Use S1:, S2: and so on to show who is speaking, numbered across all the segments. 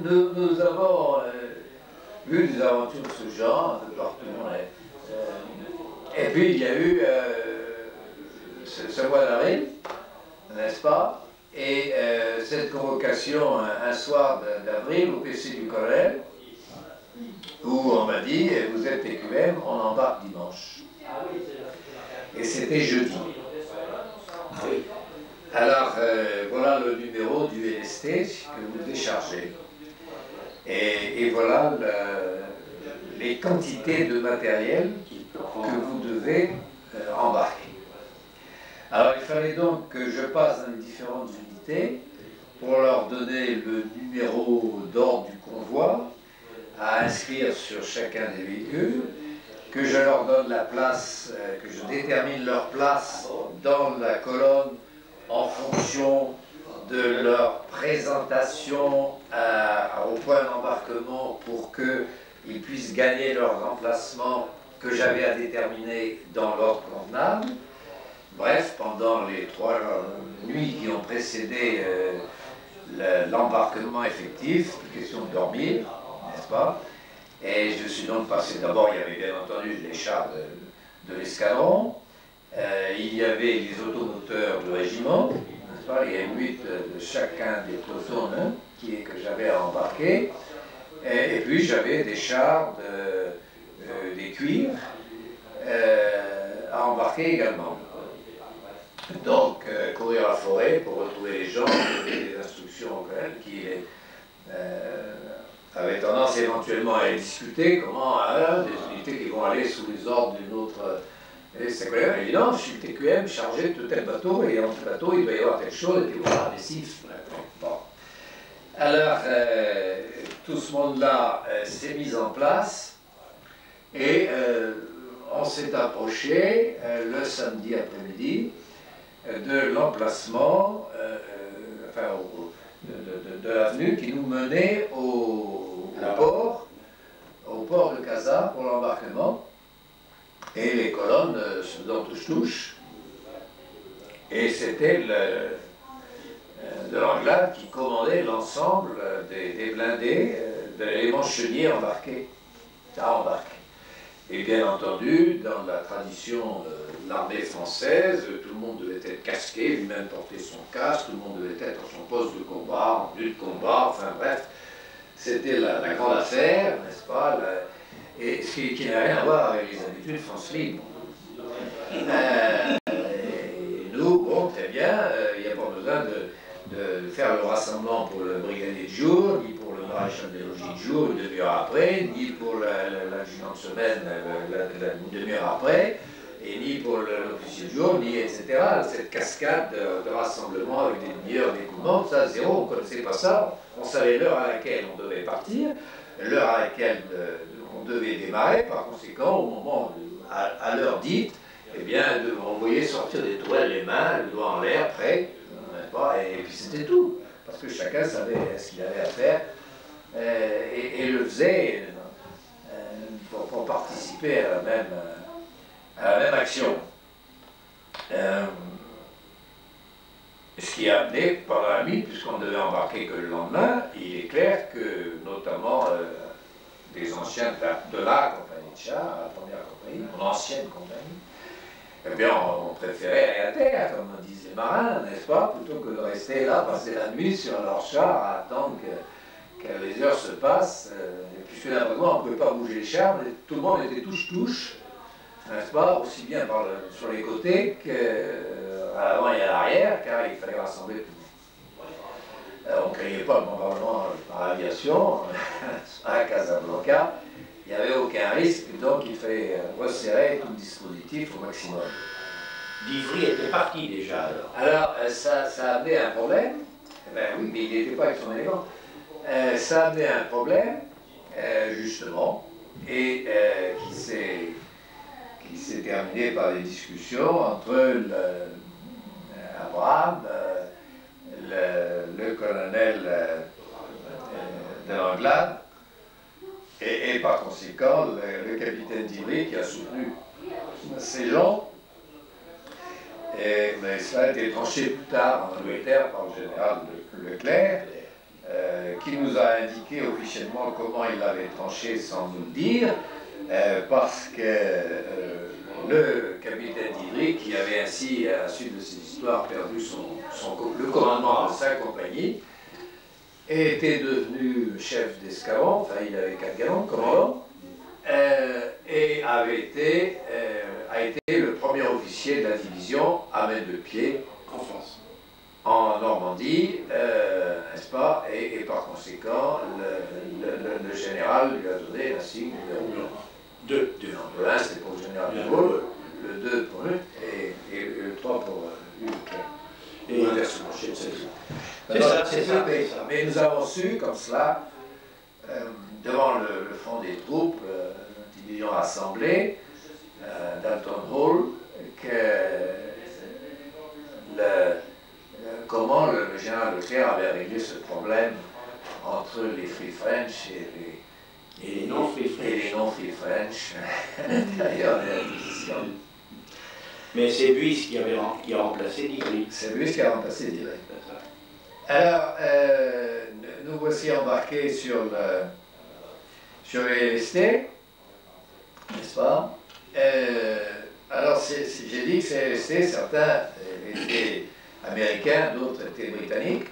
S1: nous avons vu des aventures de ce genre de partout. Et puis il y a eu ce mois d'avril, n'est-ce pas? Et cette convocation un soir d'avril au PC du Colonel, où on m'a dit, vous êtes TQM, on embarque dimanche. Et c'était jeudi. Alors, voilà le numéro du LST que vous déchargez. Et voilà les quantités de matériel que vous devez embarquer. Alors, il fallait donc que je passe dans les différentes unités pour leur donner le numéro d'ordre du convoi à inscrire sur chacun des véhicules, que je leur donne la place, que je détermine leur place dans la colonne en fonction de leur présentation au point d'embarquement pour qu'ils puissent gagner leur emplacement que j'avais à déterminer dans l'ordre convenable. Bref, pendant les 3 nuits qui ont précédé l'embarquement effectif, question de dormir, n'est-ce pas? Et je suis donc passé, d'abord il y avait bien entendu les chars de l'escadron, il y avait les automoteurs du régiment, n'est-ce pas? Il y a une 8 de chacun des pelotons que j'avais à embarquer, et puis j'avais des chars, des cuirs à embarquer également. Donc, courir la forêt pour retrouver les gens, donner des instructions quand même, qui avaient tendance éventuellement à discuter comment des unités qui vont aller sous les ordres d'une autre. Et c'est quand même évident, je suis TQM chargé de tel bateau, et dans ce bateau, il doit y avoir telle chose, et puis voilà, des chiffres. Bon. Alors, tout ce monde-là s'est mis en place, et on s'est approché le samedi après-midi de l'emplacement, de l'avenue qui nous menait au port de Casa pour l'embarquement, et les colonnes se faisaient touche-touche, et c'était de l'Anglade qui commandait l'ensemble des blindés, de l'élément chenillé embarqué, à embarquer. Et bien entendu, dans la tradition de l'armée française, tout le monde devait être casqué, lui-même porter son casque, tout le monde devait être à son poste de combat, en lutte de combat, enfin bref, c'était la grande affaire, n'est-ce pas? Et ce qui n'a rien à voir avec les habitudes France libre. Nous, bon, très bien, il n'y a pas besoin de faire le rassemblement pour le brigadier de jour, ni pour le maréchal des logis de jour, une demi-heure après, ni pour l'adjudant de semaine, une demi-heure après, et ni pour l'officier de jour, ni etc. Cette cascade de rassemblement avec des demi-heures d'écoulement, ça, zéro, on ne connaissait pas ça. On savait l'heure à laquelle on devait partir, l'heure à laquelle on devait démarrer, par conséquent, au moment, à l'heure dite, eh bien, on voyait sortir des tourelles les mains, le doigt en l'air, prêt, et puis c'était tout, parce que chacun savait ce qu'il avait à faire, et le faisait pour participer à la même action. Ce qui a amené pendant la nuit, puisqu'on ne devait embarquer que le lendemain, il est clair que, notamment, des anciens de la compagnie de chars, la première compagnie, mon ancienne compagnie, eh bien, on préférait aller à terre, comme disent les marins, n'est-ce pas, plutôt que de rester là, passer la nuit sur leur char, à attendre que les heures se passent, puisque naturellement, on ne pouvait pas bouger les chars, mais tout le monde était touche-touche, n'est-ce pas, aussi bien sur les côtés qu'à l'avant et à l'arrière, car il fallait rassembler tout le monde. On ne craignait pas le bombardement par l'aviation, à Casablanca. Il n'y avait aucun risque, donc il fallait resserrer tout le dispositif au maximum.
S2: D'Ivry était parti déjà alors.
S1: Alors, ça a amené un problème. Ben oui, mais il n'était pas avec son élégant. Ça a amené un problème, justement, et qui s'est terminé par des discussions entre Abraham, le colonel de l'Anglade, et par conséquent le capitaine d'Ivry qui a soutenu ces gens. Mais ça a été tranché plus tard en Angleterre par le général Leclerc, qui nous a indiqué officiellement comment il l'avait tranché sans nous le dire, parce que le capitaine d'Ivry, qui avait ainsi, à la suite de cette histoire, perdu le commandement de sa compagnie, était devenu chef d'escadron, enfin il avait 4 galons, commandant, et a été le premier officier de la division à mettre le pied
S2: en France,
S1: en Normandie, n'est-ce pas, et par conséquent, le général lui a donné l'insigne numéro 2. Le 1 c'était pour le général de Gaulle, le 2 pour lui, et le 3 pour lui. Et inversement, c'est ça. Mais nous avons su, comme cela, devant le front des troupes, division assemblée, Dalton Hall, comment le général Leclerc avait réglé ce problème entre les Free French et les non-Free French à l'intérieur de la division.
S2: Mais c'est Buys qui a remplacé Divry.
S1: C'est Buys qui a remplacé Divry. Alors, nous voici embarqués sur le LST, n'est-ce pas? Alors, j'ai dit que c'est LST, certains étaient américains, d'autres étaient britanniques.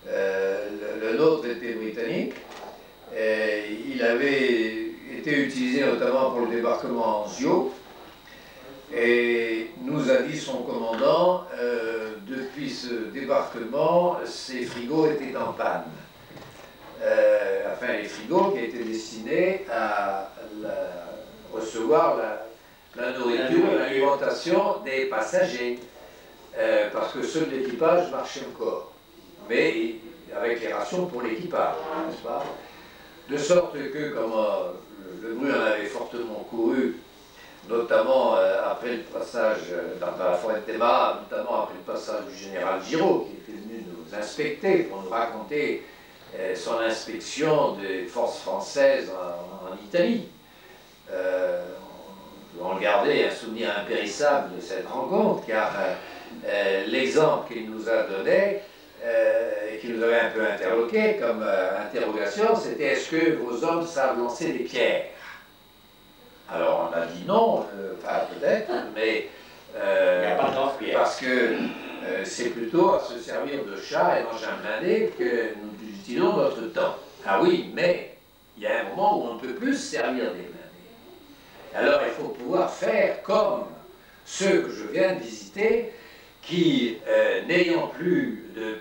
S1: Le nôtre était britannique. Il avait été utilisé notamment pour le débarquement en Zio. Et nous a dit son commandant, depuis ce débarquement, ces frigos étaient en panne. Enfin, les frigos qui étaient destinés à recevoir la nourriture, l'alimentation des passagers. Parce que ceux de l'équipage marchaient encore, mais avec les rations pour l'équipage, n'est-ce pas? De sorte que, comme le bruit en avait fortement couru, notamment après le passage dans la forêt de Théma, notamment après le passage du général Giraud, qui était venu nous inspecter pour nous raconter son inspection des forces françaises en Italie. On gardait un souvenir impérissable de cette rencontre, car l'exemple qu'il nous a donné, et qui nous avait un peu interloqué comme interrogation, c'était: est-ce que vos hommes savent lancer des pierres? Alors on a dit non, enfin peut-être, mais parce que c'est plutôt à se servir de chats et d'engins blindés que nous utilisons notre temps. Ah oui, mais il y a un moment où on ne peut plus se servir des blindés. Alors il faut pouvoir faire comme ceux que je viens de visiter, qui, n'ayant plus de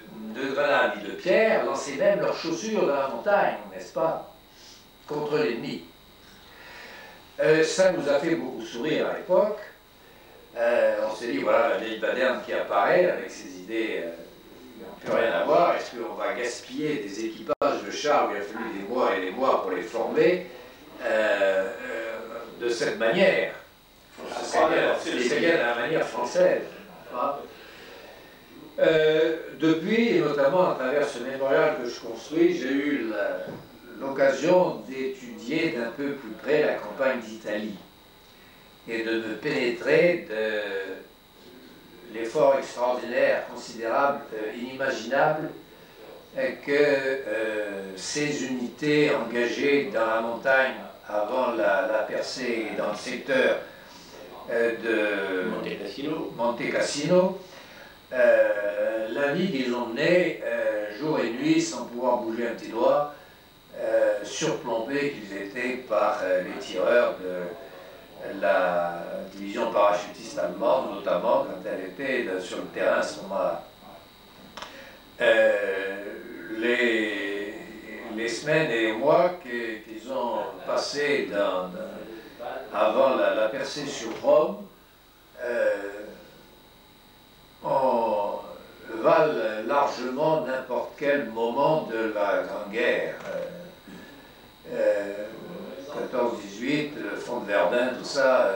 S1: grenades ni de pierres, lançaient même leurs chaussures dans la montagne, n'est-ce pas, contre l'ennemi. Ça nous a fait beaucoup sourire à l'époque. On s'est dit, voilà, la vieille baderne qui apparaît avec ses idées qui n'ont plus rien à voir. Est-ce qu'on va gaspiller des équipages de chars où il a fallu des mois et des mois pour les former de cette manière? C'est bien la manière française. Depuis, et notamment à travers ce mémorial que je construis, j'ai eu l'occasion d'étudier d'un peu plus près la campagne d'Italie et de me pénétrer de l'effort extraordinaire, considérable, inimaginable que ces unités engagées dans la montagne avant la percée dans le secteur de Monte Cassino, la vie qu'ils ont menée jour et nuit sans pouvoir bouger un petit doigt, surplombés qu'ils étaient par les tireurs de la division parachutiste allemande, notamment quand elle était sur le terrain à ce moment-là. Les semaines et les mois qu'ils ont passés avant la percée sur Rome valent largement n'importe quel moment de la Grande Guerre. 14-18, le front de Verdun, tout ça,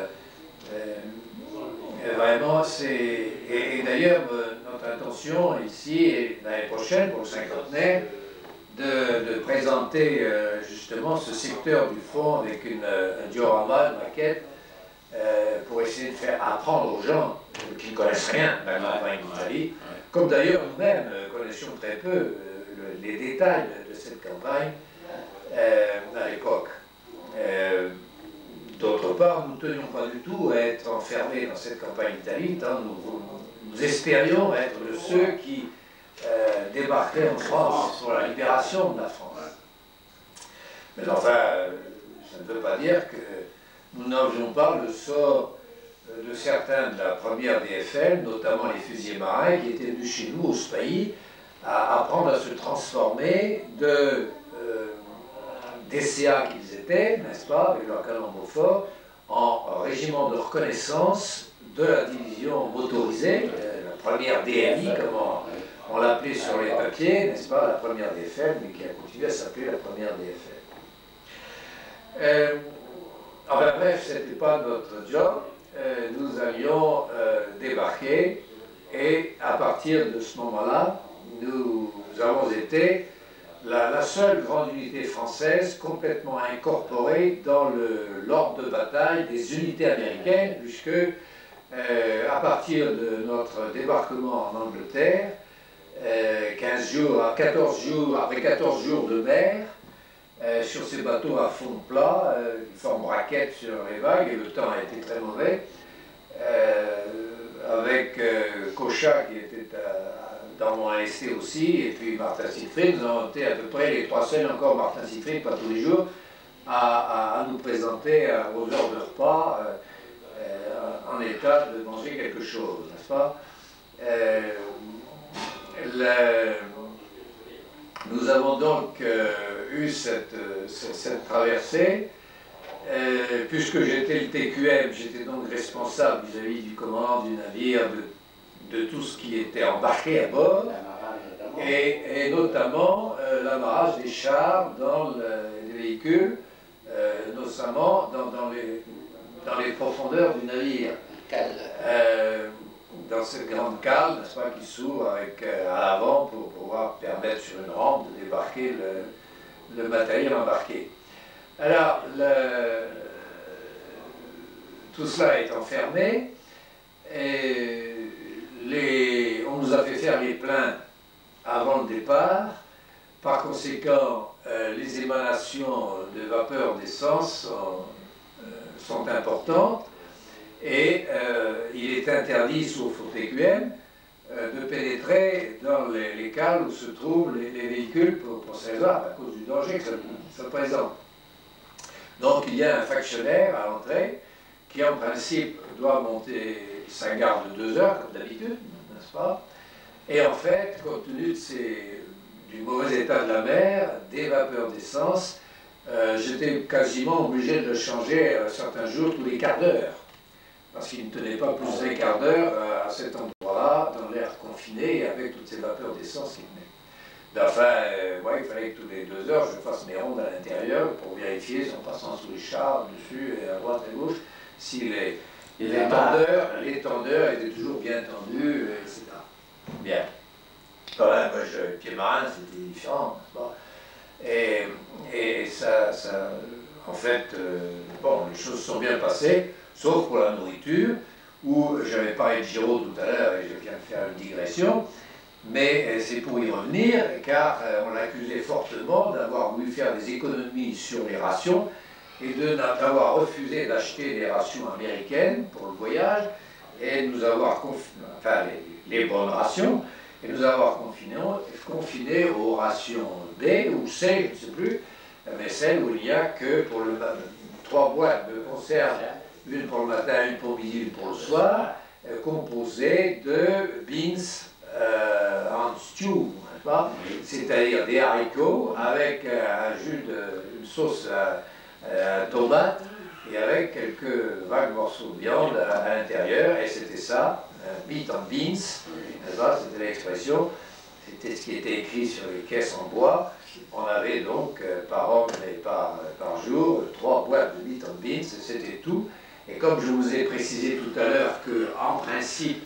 S1: vraiment, c'est... Et d'ailleurs, notre intention ici, et l'année prochaine, pour le cinquantenaire, de présenter justement ce secteur du front avec un diorama, une maquette, pour essayer de faire apprendre aux gens qui ne connaissent rien de la campagne d'Italie, comme d'ailleurs nous-mêmes connaissions très peu le les détails de cette campagne à l'époque. D'autre part, nous ne tenions pas du tout à être enfermés dans cette campagne d'Italie, tant nous espérions être de ceux qui débarqueraient en France pour la libération de la France. Mais enfin, ça ne veut pas dire que nous n'avions pas le sort de certains de la première DFL, notamment les fusiliers marins, qui étaient venus chez nous, au Spahis, à apprendre à se transformer de DCA qu'ils étaient, n'est-ce pas, avec leur canon Beaufort, en régiment de reconnaissance de la division motorisée, la première DLI, comme on l'appelait sur les papiers, n'est-ce pas, la première DFL, mais qui a continué à s'appeler la première DFL. Enfin bref, ce n'était pas notre job. Nous allions débarquer et à partir de ce moment-là, nous avons été la seule grande unité française complètement incorporée dans l'ordre de bataille des unités américaines, puisque à partir de notre débarquement en Angleterre, 14 jours, après 14 jours de mer, sur ces bateaux à fond plat, qui forment raquettes sur les vagues, et le temps a été très mauvais, avec Cochat qui était dans mon AST aussi, et puis Martin Siegfried, nous avons été à peu près les trois seuls, encore Martin Siegfried, pas tous les jours, à nous présenter aux heures de repas en état de manger quelque chose, n'est-ce pas? Nous avons donc eu cette traversée. Puisque j'étais le TQM, j'étais donc responsable vis-à-vis du commandant du navire de tout ce qui était embarqué à bord, et notamment l'amarrage des chars dans les véhicules, notamment dans les profondeurs du navire. Dans cette grande cale, n'est-ce pas, qui s'ouvre à l'avant pour pouvoir permettre sur une rampe de débarquer le matériel embarqué. Alors, tout cela est enfermé, et on nous a fait faire les pleins avant le départ. Par conséquent, les émanations de vapeur d'essence sont importantes, et il est interdit, sauf au TQM, de pénétrer dans les cales où se trouvent les véhicules pour ces raisons, à cause du danger que ça présente. Donc il y a un factionnaire à l'entrée qui en principe doit monter sa garde de 2 heures, comme d'habitude, n'est-ce pas? Et en fait, compte tenu du mauvais état de la mer, des vapeurs d'essence, j'étais quasiment obligé de le changer certains jours tous les quarts d'heure, parce qu'il ne tenait pas plus d'un quart d'heure à cet endroit-là, dans l'air confiné, avec toutes ces vapeurs d'essence qui venaient. Enfin, ouais, il fallait que tous les 2 heures, je fasse mes rondes à l'intérieur pour vérifier, en passant sous les chars, dessus et à droite et à gauche, si les tendeurs étaient toujours bien tendus, etc. Bien. Quand même, moi, pied marin, c'était différent, n'est-ce pas? Et ça, en fait, bon, les choses sont bien passées, sauf pour la nourriture, où j'avais parlé de Giraud tout à l'heure, et je viens de faire une digression. Mais c'est pour y revenir, car on l'accusait fortement d'avoir voulu faire des économies sur les rations et d'avoir refusé d'acheter des rations américaines pour le voyage, et nous avoir enfin les bonnes rations, et nous avoir confinés aux rations D ou C, je ne sais plus, mais celles où il n'y a que pour 3 boîtes de conserve, une pour le matin, une pour midi, une pour le soir, composées de beans en stew, c'est-à-dire des haricots avec une sauce à tomate et avec quelques vagues morceaux de viande à l'intérieur, et c'était ça, meat and beans, c'était l'expression, c'était ce qui était écrit sur les caisses en bois. On avait donc par homme et par jour 3 boîtes de meat and beans, c'était tout. Et comme je vous ai précisé tout à l'heure qu'en principe,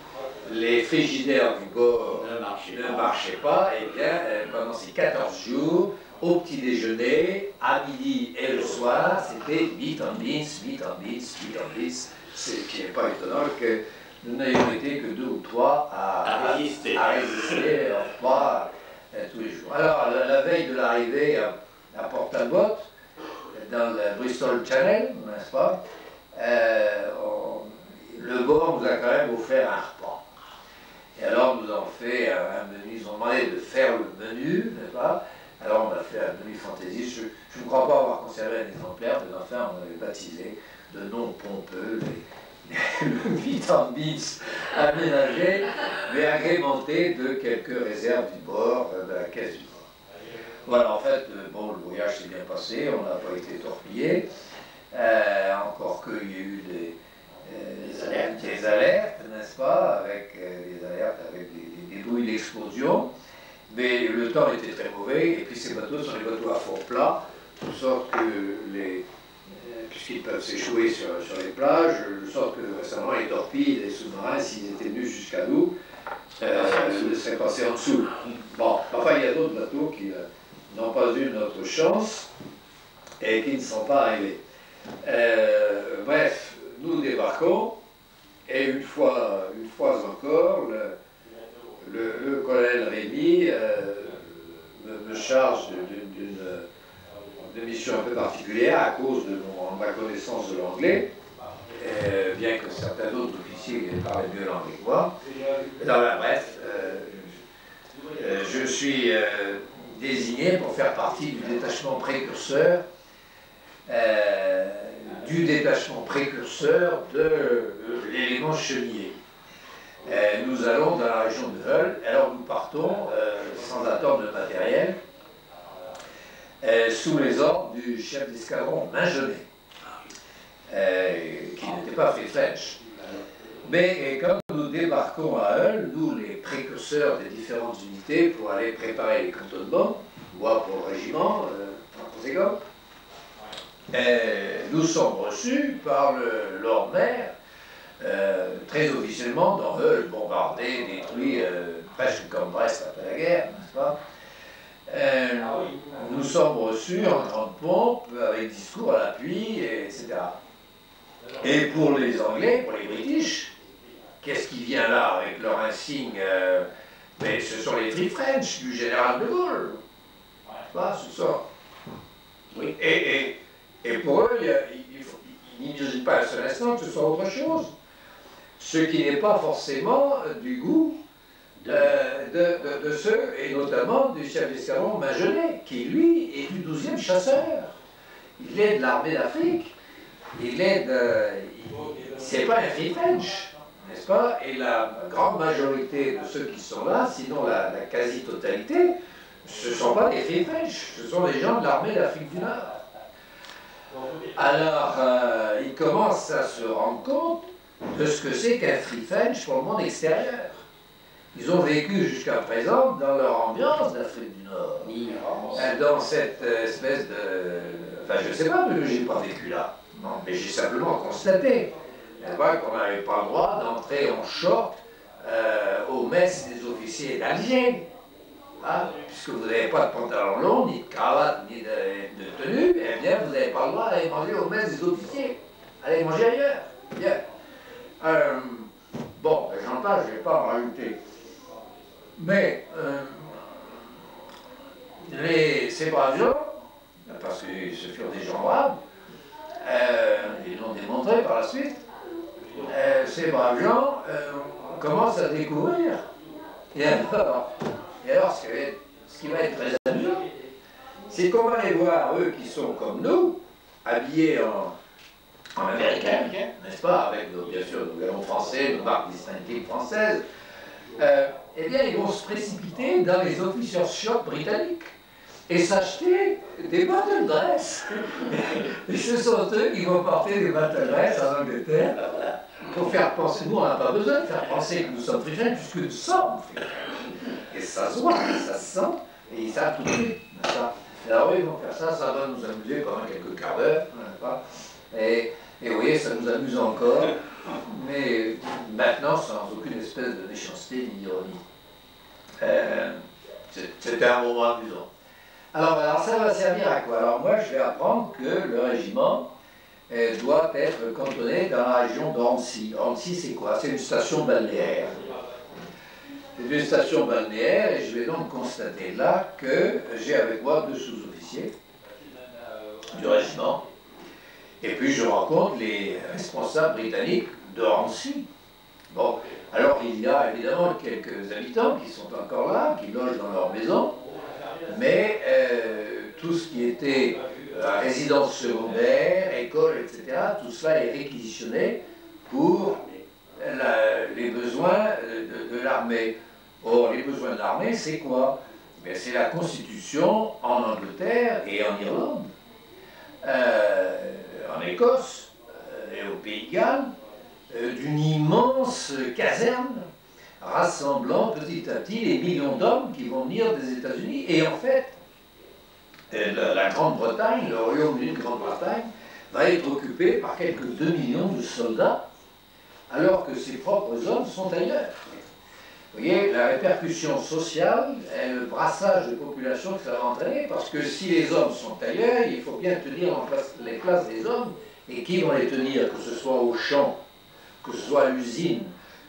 S1: les frigidaires du bord ne marchaient pas, et bien pendant ces 14 jours, au petit déjeuner, à midi et le soir, c'était meat and beans, meat and beans, meat and beans. Ce qui n'est pas étonnant que nous n'ayons été que 2 ou 3 à résister au repas tous les jours. Alors, la veille de l'arrivée à Port Talbot, dans le Bristol Channel, n'est-ce pas, le bord nous a quand même offert un repas. Et alors, nous avons fait un menu, ils ont demandé de faire le menu, n'est-ce pas? Alors, on a fait un menu fantaisie. Je ne crois pas avoir conservé un exemplaire, mais enfin, on avait baptisé de nom pompeux le vitamines aménagé, mais agrémenté de quelques réserves du bord, de la caisse du bord. Voilà, en fait, bon, le voyage s'est bien passé, on n'a pas été torpillé, encore qu'il y ait eu des alertes, n'est-ce pas, avec des alertes, avec des bruits d'explosion, mais le temps était très mauvais, et puis ces bateaux sont des bateaux à fond plat, de sorte que puisqu'ils peuvent s'échouer sur les plages, de sorte que récemment les torpilles, les sous-marins, s'ils étaient venus jusqu'à nous, se laisseraient passer en dessous. Bon, enfin il y a d'autres bateaux qui n'ont pas eu notre chance et qui ne sont pas arrivés. Bref, nous débarquons, et une fois encore, le colonel Rémy me charge d'une mission un peu particulière à cause de ma connaissance de l'anglais, bien que certains autres officiers parlaient mieux l'anglais que moi. Bref, je suis désigné pour faire partie du détachement précurseur de l'élément chenier. Nous allons dans la région de Hull, alors nous partons sans attendre de matériel, sous les ordres du chef d'escadron Maingenet, qui n'était pas Free French. Mais quand nous débarquons à Hull, nous les précurseurs des différentes unités pour aller préparer les cantonnements, moi pour le régiment, en conséquence, nous sommes reçus par le Lord Mayor, très officiellement dans Hull, bombardé, détruit, presque comme Brest après la guerre, n'est-ce pas? Nous sommes reçus en grande pompe, avec discours à l'appui, etc. Et pour les Anglais, pour les British, qu'est-ce qui vient là avec leur insigne? Mais ce sont les Free French du général de Gaulle. Ce sont. Oui. Et pour eux, ils n'imaginent pas un seul instant que ce soit autre chose. Ce qui n'est pas forcément du goût de ceux, et notamment du chef d'escadron Maingenet, qui lui est du 12e chasseur. Il est de l'armée d'Afrique. C'est pas un Free French, n'est-ce pas? Et la grande majorité de ceux qui sont là, sinon la quasi-totalité, ce ne sont pas des Free French, ce sont des gens de l'armée d'Afrique du Nord. Alors, ils commencent à se rendre compte de ce que c'est qu'un Free French pour le monde extérieur. Ils ont vécu jusqu'à présent dans leur ambiance d'Afrique du Nord, dans cette espèce de... Enfin, je ne sais pas, mais je n'ai pas vécu là. Non, mais j'ai simplement constaté qu'on n'avait pas le droit d'entrer en short aux messes des officiers d'Alger. Hein, puisque vous n'avez pas de pantalon long, ni de cravate, ni de tenue, eh bien, vous n'avez pas le droit d'aller manger aux messes des officiers. Allez manger ailleurs. Bien. Bon, j'en passe, je ne vais pas en rajouter. Mais ces braves gens, parce que ce furent des gens braves, ils l'ont démontré par la suite, ces braves gens commencent à découvrir. Et alors ce qui va être très amusant, c'est qu'on va les voir, eux qui sont comme nous, habillés en américain, n'est-ce pas, avec bien sûr nos galons français, nos marques distinctives françaises, eh bien ils vont se précipiter dans les officers shops britanniques et s'acheter des battle dress. Et ce sont eux qui vont porter des battle dress en Angleterre pour faire penser, nous on n'a pas besoin de faire penser que nous sommes Free French puisque nous sommes Free French. Et ça se voit, ça se sent, et ils savent tout de suite. Alors oui, ils vont faire ça, ça va nous amuser pendant quelques quarts d'heure, n'est-ce pas? Et vous voyez, ça nous amuse encore, mais maintenant sans aucune espèce de méchanceté ni d'ironie. C'était un moment amusant. Alors ça va servir à quoi? Alors moi je vais apprendre que le régiment doit être cantonné dans la région d'Annecy. Annecy c'est quoi? C'est une station balnéaire. C'est une station balnéaire et je vais donc constater là que j'ai avec moi 2 sous-officiers du régiment. Et puis je rencontre les responsables britanniques de Rancy. Bon, alors il y a évidemment quelques habitants qui sont encore là, qui logent dans leur maison, mais tout ce qui était résidence secondaire, école, etc., tout cela est réquisitionné pour les besoins de l'armée. Or, les besoins de l'armée, c'est quoi? C'est la Constitution en Angleterre et en Irlande, en Écosse et au Pays de Galles, d'une immense caserne rassemblant petit à petit les millions d'hommes qui vont venir des États-Unis. Et en fait, la Grande-Bretagne, le Royaume-Uni de Grande-Bretagne, va être occupé par quelques 2 millions de soldats, alors que ses propres hommes sont ailleurs. Vous voyez, la répercussion sociale et le brassage de population que ça va entraîner, parce que si les hommes sont ailleurs, il faut bien tenir les places des hommes, et qui vont les tenir, que ce soit au champ, que ce soit à l'usine,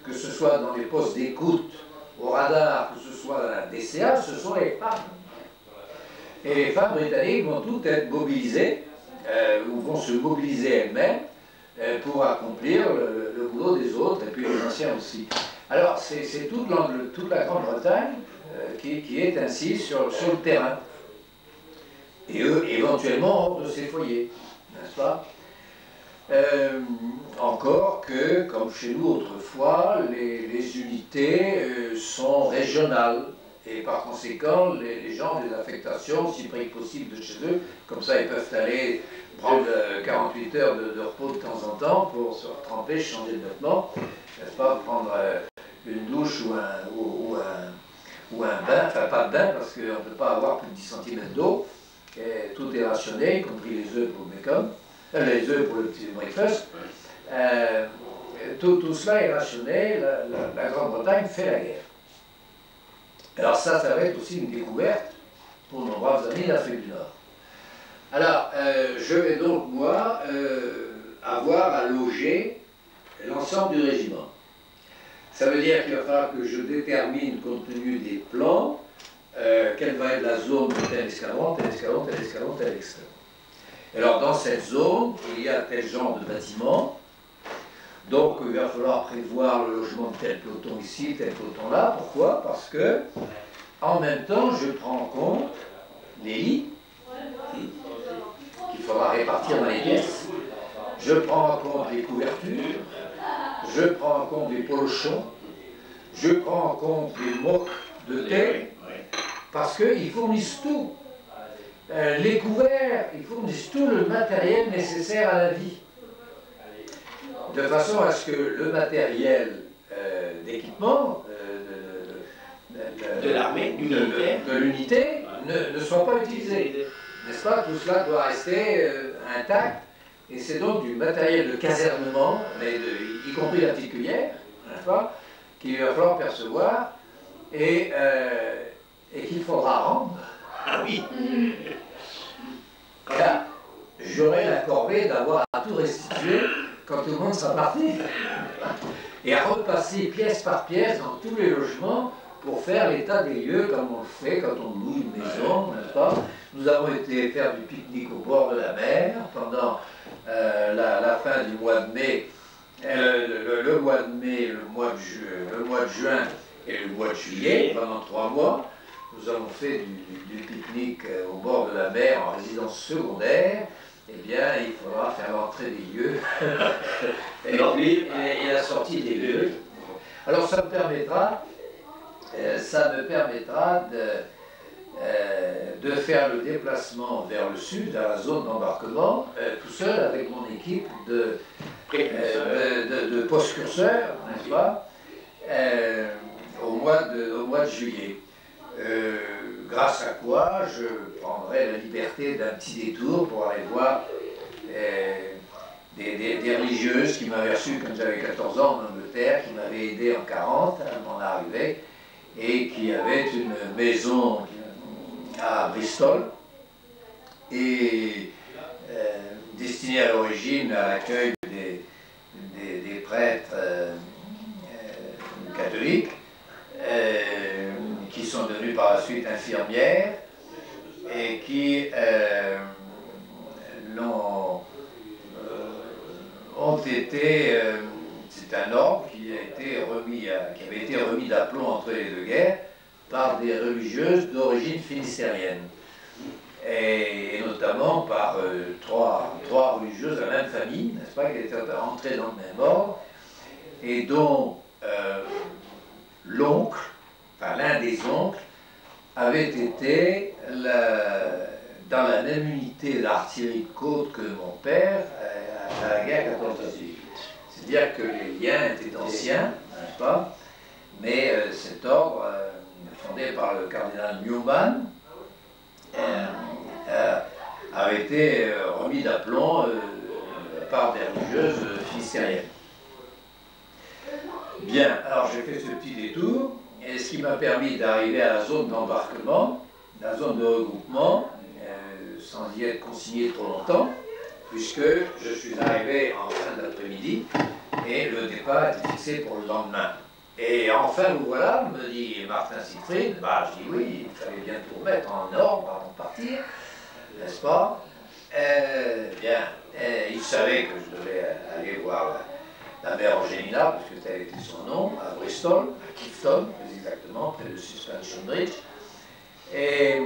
S1: que ce soit dans les postes d'écoute, au radar, que ce soit à la DCA, ce sont les femmes. Et les femmes britanniques vont toutes être mobilisées, ou vont se mobiliser elles-mêmes, pour accomplir le boulot des autres, et puis les anciens aussi. Alors, c'est toute la Grande-Bretagne qui est ainsi sur le terrain. Et eux, éventuellement, hors de ces foyers, n'est-ce pas? Encore que, comme chez nous autrefois, les unités sont régionales. Et par conséquent, les gens ont des affectations aussi près que possible de chez eux. Comme ça, ils peuvent aller prendre 48 heures de repos de temps en temps pour se tremper, changer de vêtements, n'est-ce pas, prendre une douche ou un bain, enfin pas de bain parce qu'on ne peut pas avoir plus de 10 cm d'eau. Tout est rationné, y compris les œufs pour le bacon, les œufs pour le petit breakfast. Tout cela est rationné, la Grande-Bretagne fait la guerre. Alors ça va être aussi une découverte pour nos braves amis d'Afrique du Nord. Alors, je vais donc, moi, avoir à loger l'ensemble du régiment. Ça veut dire qu'il va falloir que je détermine, compte tenu des plans, quelle va être la zone de tel escadron, tel escadron, tel escadron, tel escadron. Alors, dans cette zone, il y a tel genre de bâtiment. Donc, il va falloir prévoir le logement de tel peloton ici, tel peloton là. Pourquoi? Parce que, en même temps, je prends en compte les lits qu'il faudra répartir dans les pièces. Je prends en compte les couvertures. Je prends en compte les polochons. Je prends en compte les moques de thé. Parce qu'ils fournissent tout. Les couverts, ils fournissent tout le matériel nécessaire à la vie. De façon à ce que le matériel d'équipement
S2: de l'armée,
S1: de l'unité ne soit pas utilisé. N'est-ce pas? Tout cela doit rester intact. Et c'est donc du matériel de casernement, y compris la petite cuillère, n'est-ce pas, qu'il va falloir percevoir et qu'il faudra rendre.
S2: Ah oui.
S1: Car j'aurai la corvée d'avoir à tout restituer quand tout le monde sera parti. Et à repasser pièce par pièce dans tous les logements pour faire l'état des lieux comme on le fait quand on loue une maison, n'est-ce pas? Nous avons été faire du pique-nique au bord de la mer pendant la fin du mois de mai, le mois de mai, le mois de juin et le mois de juillet, pendant 3 mois. Nous avons fait du pique-nique au bord de la mer en résidence secondaire. Eh bien, il faudra faire l'entrée des lieux et la sortie des lieux. Alors, ça me permettra de faire le déplacement vers le sud, vers la zone d'embarquement, tout seul avec mon équipe de postcurseurs, n'est-ce pas, au mois de juillet. Grâce à quoi je prendrai la liberté d'un petit détour pour aller voir des religieuses qui m'avaient reçu quand j'avais 14 ans en Angleterre, qui m'avaient aidé en 40 à mon arrivée, et qui avaient une maison à Bristol, et destinée à l'origine à l'accueil des prêtres catholiques. qui sont devenues par la suite infirmières et qui ont été, c'est un ordre qui avait été remis d'aplomb entre les deux guerres par des religieuses d'origine finistérienne, et notamment par trois religieuses de la même famille, n'est-ce pas, qui étaient entrées dans le même ordre, et dont l'oncle, enfin l'un des oncles, avait été dans la même unité d'artillerie de côte que mon père à la guerre 14-18. C'est-à-dire que les liens étaient anciens, n'est-ce pas, mais cet ordre, fondé par le cardinal Newman, avait été remis d'aplomb par des religieuses finistériennes. Bien, alors j'ai fait ce petit détour, et ce qui m'a permis d'arriver à la zone d'embarquement, la zone de regroupement, sans y être consigné trop longtemps, puisque je suis arrivé en fin d'après-midi, et le départ était fixé pour le lendemain. Et enfin, vous voilà, me dit Martin Siegfried. Bah, je dis oui, il fallait bien tout remettre en ordre avant de partir, n'est-ce pas? Bien, il savait que je devais aller voir la mère Angelina, parce que tel était son nom, à Bristol, à Clifton, plus exactement, près de Suspension Bridge. Et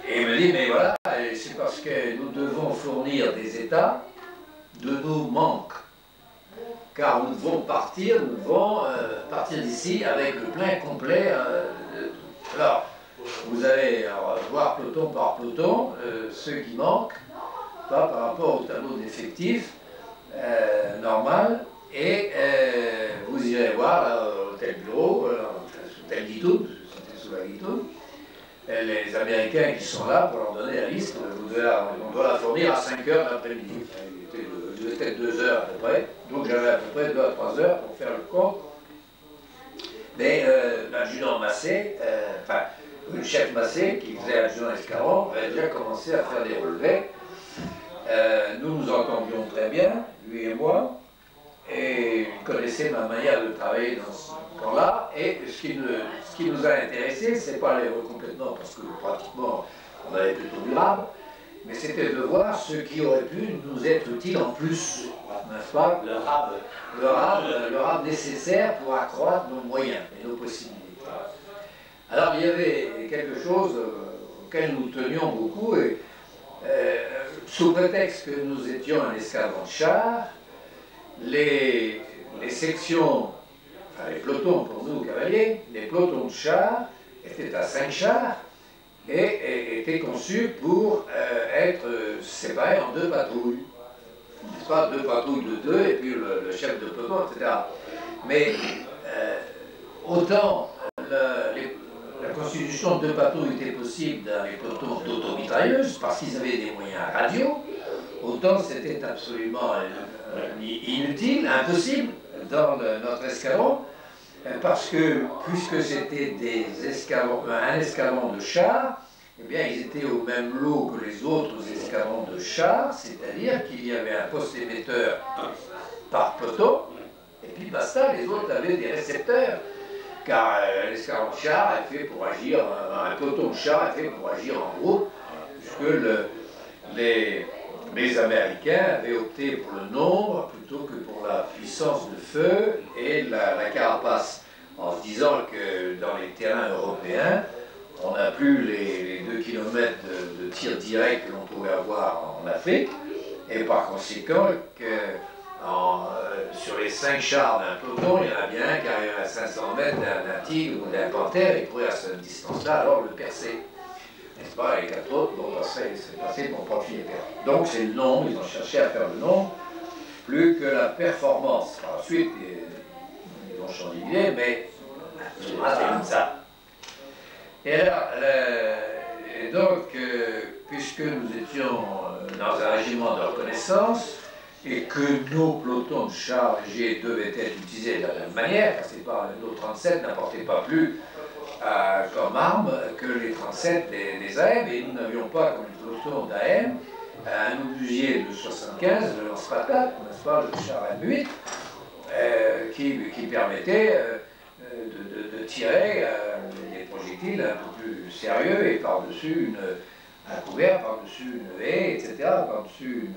S1: il me dit, mais voilà, c'est parce que nous devons fournir des états de nos manques. Car nous devons partir d'ici avec le plein complet. Alors, vous allez voir peloton par peloton ceux qui manquent, pas par rapport au tableau d'effectifs normal, et vous irez voir au tel bureau, sous tel guitoune, c'était sous la guitoune, les Américains qui sont là pour leur donner la liste. On doit la fournir à 5 heures de l'après-midi. Il devait être 2 heures à peu près, donc j'avais à peu près 2 à 3 heures pour faire le compte. Mais l'adjudant Massé, enfin le chef Massé, qui faisait l'adjudant Escaron, avait déjà commencé à faire des relevés. Nous nous entendions très bien, lui et moi, et il connaissait ma manière de travailler dans ce camp-là, et ce qui nous a intéressé, c'est pas les complètement, parce que pratiquement on avait plutôt du rab, mais c'était de voir ce qui aurait pu nous être utile en plus, n'est-ce pas? Le rab nécessaire pour accroître nos moyens et nos possibilités. Alors il y avait quelque chose auquel nous tenions beaucoup, et sous prétexte que nous étions un escadron de chars, les sections, enfin les pelotons pour nous cavaliers, les pelotons de chars étaient à 5 chars et étaient conçus pour être séparés en 2 patrouilles. N'est-ce pas, 2 patrouilles de 2 et puis le chef de peloton, etc. Mais autant la constitution de 2 patrouilles était possible dans les pelotons d'automitrailleuses parce qu'ils avaient des moyens radio, autant c'était absolument inutile, impossible dans notre escadron, parce que puisque c'était un escadron de chars, eh bien ils étaient au même lot que les autres escadrons de chars, c'est-à-dire qu'il y avait un poste émetteur par peloton, et puis basta, les autres avaient des récepteurs. Car l'escadron de chars est fait pour agir, un peloton de chars est fait pour agir en groupe, puisque les Américains avaient opté pour le nombre plutôt que pour la puissance de feu et la carapace, en se disant que dans les terrains européens, on n'a plus les 2 km de tir direct que l'on pouvait avoir en Afrique, et par conséquent sur les 5 chars d'un peloton, il y en a bien un qui arrive à 500 mètres d'un tigre ou d'un panthère, il pourrait à cette distance-là alors le percer. N'est-ce pas? Les 4 autres vont passer pour profiter. Donc c'est le nombre, ils ont cherché à faire le nombre, plus que la performance. Ensuite, ils ont changé d'idée, mais c'est comme ça. Et alors, donc, puisque nous étions dans un régiment de reconnaissance, et que nos pelotons de chars légers devaient être utilisés de la même manière, parce que nos 37 n'apportaient pas plus comme arme que les 37 des AM, et nous n'avions pas comme le peloton d'AM un obusier de 75, le lance-patate, n'est-ce pas, le char M8, qui permettait tirer des projectiles un peu plus sérieux et par-dessus un couvert, par-dessus une haie, etc., par-dessus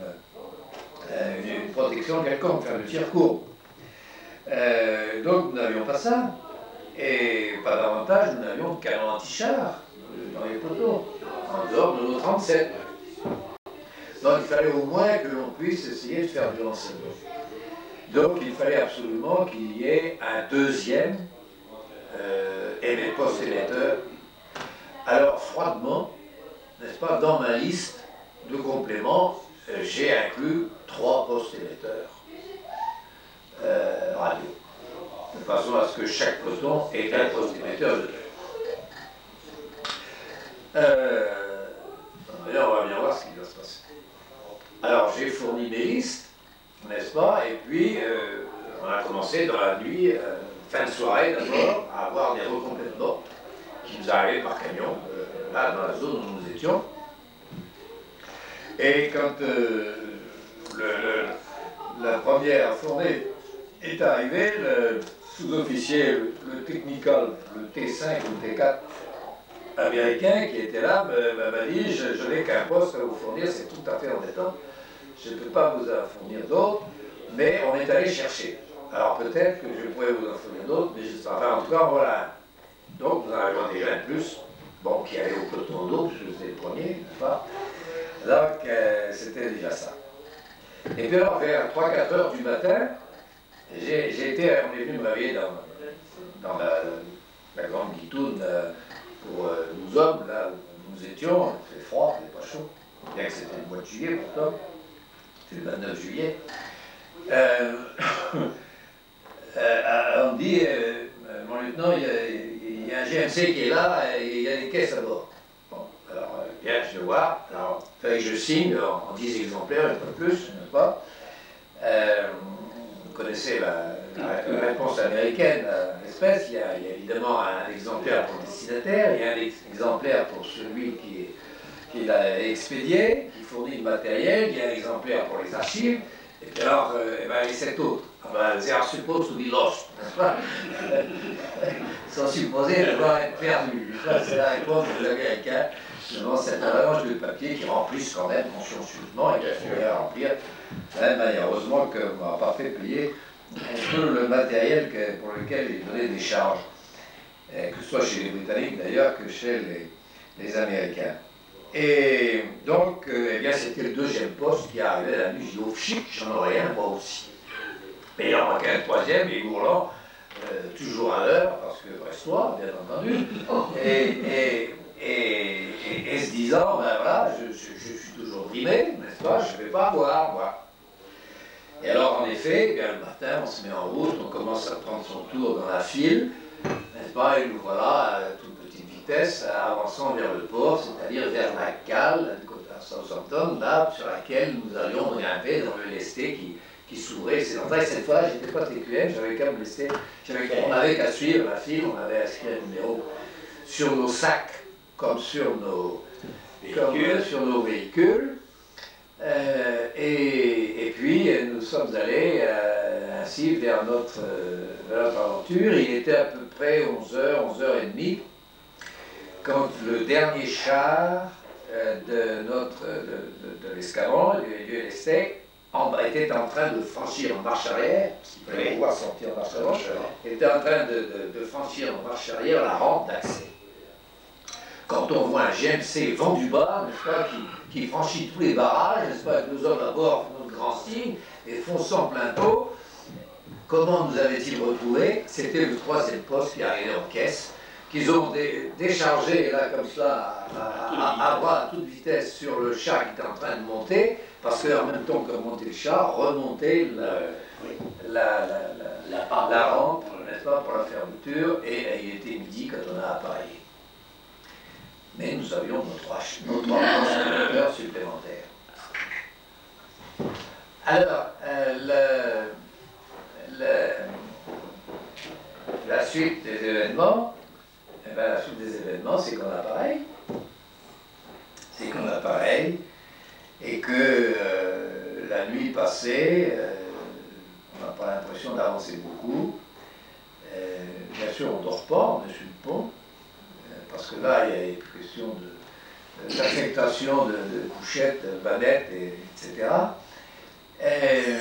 S1: une protection quelconque, faire le tir court. Donc nous n'avions pas ça, et pas davantage, nous n'avions de canon anti-char dans les poteaux, en dehors de nos 37. Donc il fallait au moins que l'on puisse essayer de faire du renseignement. Donc il fallait absolument qu'il y ait un deuxième poste-émetteur. Alors froidement, n'est-ce pas, dans ma liste de compléments, j'ai inclus 3 postes-émetteurs radio, de façon à ce que chaque peloton ait un poste-émetteur de 2. Là, on va bien voir ce qui va se passer. Alors j'ai fourni mes listes, n'est-ce pas, et puis on a commencé dans la nuit, fin de soirée d'abord, à avoir des recomplétements qui nous arrivaient par camion, là dans la zone où nous étions. Et quand la première fournée est arrivée, le sous-officier, le technical, le T5 ou le T4 américain qui était là m'a dit je n'ai qu'un poste à vous fournir, c'est tout à fait embêtant, je ne peux pas vous en fournir d'autres, mais on est allé chercher. Alors peut-être que je pourrais vous en fournir d'autres, mais je sais pas. Enfin, en tout cas, voilà. Donc nous en avions déjà un plus, bon, qui allait au peloton d'eau, puisque c'était le premier, n'est-ce pas? Donc c'était déjà ça. Et puis alors, vers 3-4 heures du matin, on est venu me réveiller dans la grande guitoune pour nous hommes, là où nous étions, il fait froid, il n'est pas chaud, bien que c'était le mois de juillet pourtant, c'était le 29 juillet. On me dit, mon lieutenant, il y a un GMC qui est là et il y a des caisses à bord. Bon, alors, bien, je vais voir. Alors, il fallait que je signe en 10 exemplaires, un peu plus, n'est-ce pas? Vous connaissez la réponse américaine à l'espèce. Il y a évidemment un exemplaire pour le destinataire, il y a un exemplaire pour celui qui l'a expédié, qui fournit le matériel, il y a un exemplaire pour les archives, et puis alors, les 7 autres. They are supposed to be lost, n'est-ce pas? Ils sont supposés devoir être perdus. C'est la réponse des Américains devant cette avalanche de papier qui remplissent quand même consciencieusement et qui a à remplir de la même manière. Heureusement qu'on ne m'a pas fait payer tout le matériel pour lequel j'ai donné des charges, que ce soit chez les Britanniques d'ailleurs que chez les Américains. Et donc, eh bien, c'était le deuxième poste qui arrivait à la nuit. J'ai dit, oh chic, j'en aurais un moi aussi. Mais il en manquait un troisième, et Gourland, toujours à l'heure, parce que Brestois, bien entendu, et se disant, ben voilà, je suis toujours brimé, n'est-ce pas, je ne vais pas voir, moi. Et alors, en effet, bien, le matin, on se met en route, on commence à prendre son tour dans la file, n'est-ce pas, et nous voilà, à toute petite vitesse, avançant vers le port, c'est-à-dire vers la cale, à Southampton, là, sur laquelle nous allions grimper dans le lesté qui s'ouvrait. C'est vrai, cette fois, j'étais pas TQM, j'avais qu'à me laisser. On n'avait qu'à suivre la file, on avait inscrit un numéro sur nos sacs, comme sur nos véhicules. Et puis, nous sommes allés ainsi vers notre aventure. Il était à peu près 11h, 11h30, quand le dernier char de l'escadron, du LST, était en train de franchir en marche arrière, parce qu'il fallait pouvoir sortir en marche avant, était en train de franchir en marche arrière la rampe d'accès. Quand on voit un GMC vent du bas, n'est-ce pas, qui franchit tous les barrages, n'est-ce pas, avec nos hommes à bord, notre grand signe, et fonçant plein pot, comment nous avait-il retrouvé? C'était le troisième poste qui arrivait en caisse, qu'ils ont déchargé là comme ça à bras à toute vitesse sur le char qui était en train de monter, parce qu'en même temps que montait le char, remontait la rampe, n'est-ce pas, pour la fermeture, et il était midi quand on a appareillé. Mais nous avions notre ordinateur supplémentaire. Alors, la suite des événements, eh bien, la suite des événements, c'est qu'on appareille. C'est qu'on appareille et que la nuit passée, on n'a pas l'impression d'avancer beaucoup. Bien sûr, on ne dort pas, on est sur le pont, parce que là, il y a une question d'affectation de couchettes, de vannettes, etc. Et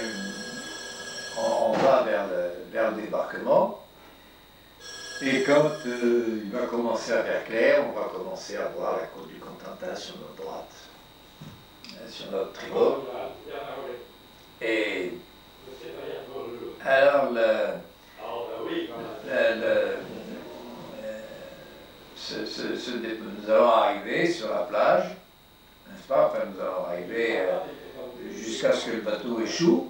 S1: on va vers le débarquement. Et quand il va commencer à faire clair, on va commencer à voir la côte du Cotentin sur notre droite, sur notre tribord. Et alors, nous allons arriver sur la plage, n'est-ce pas? Enfin, nous allons arriver jusqu'à ce que le bateau échoue.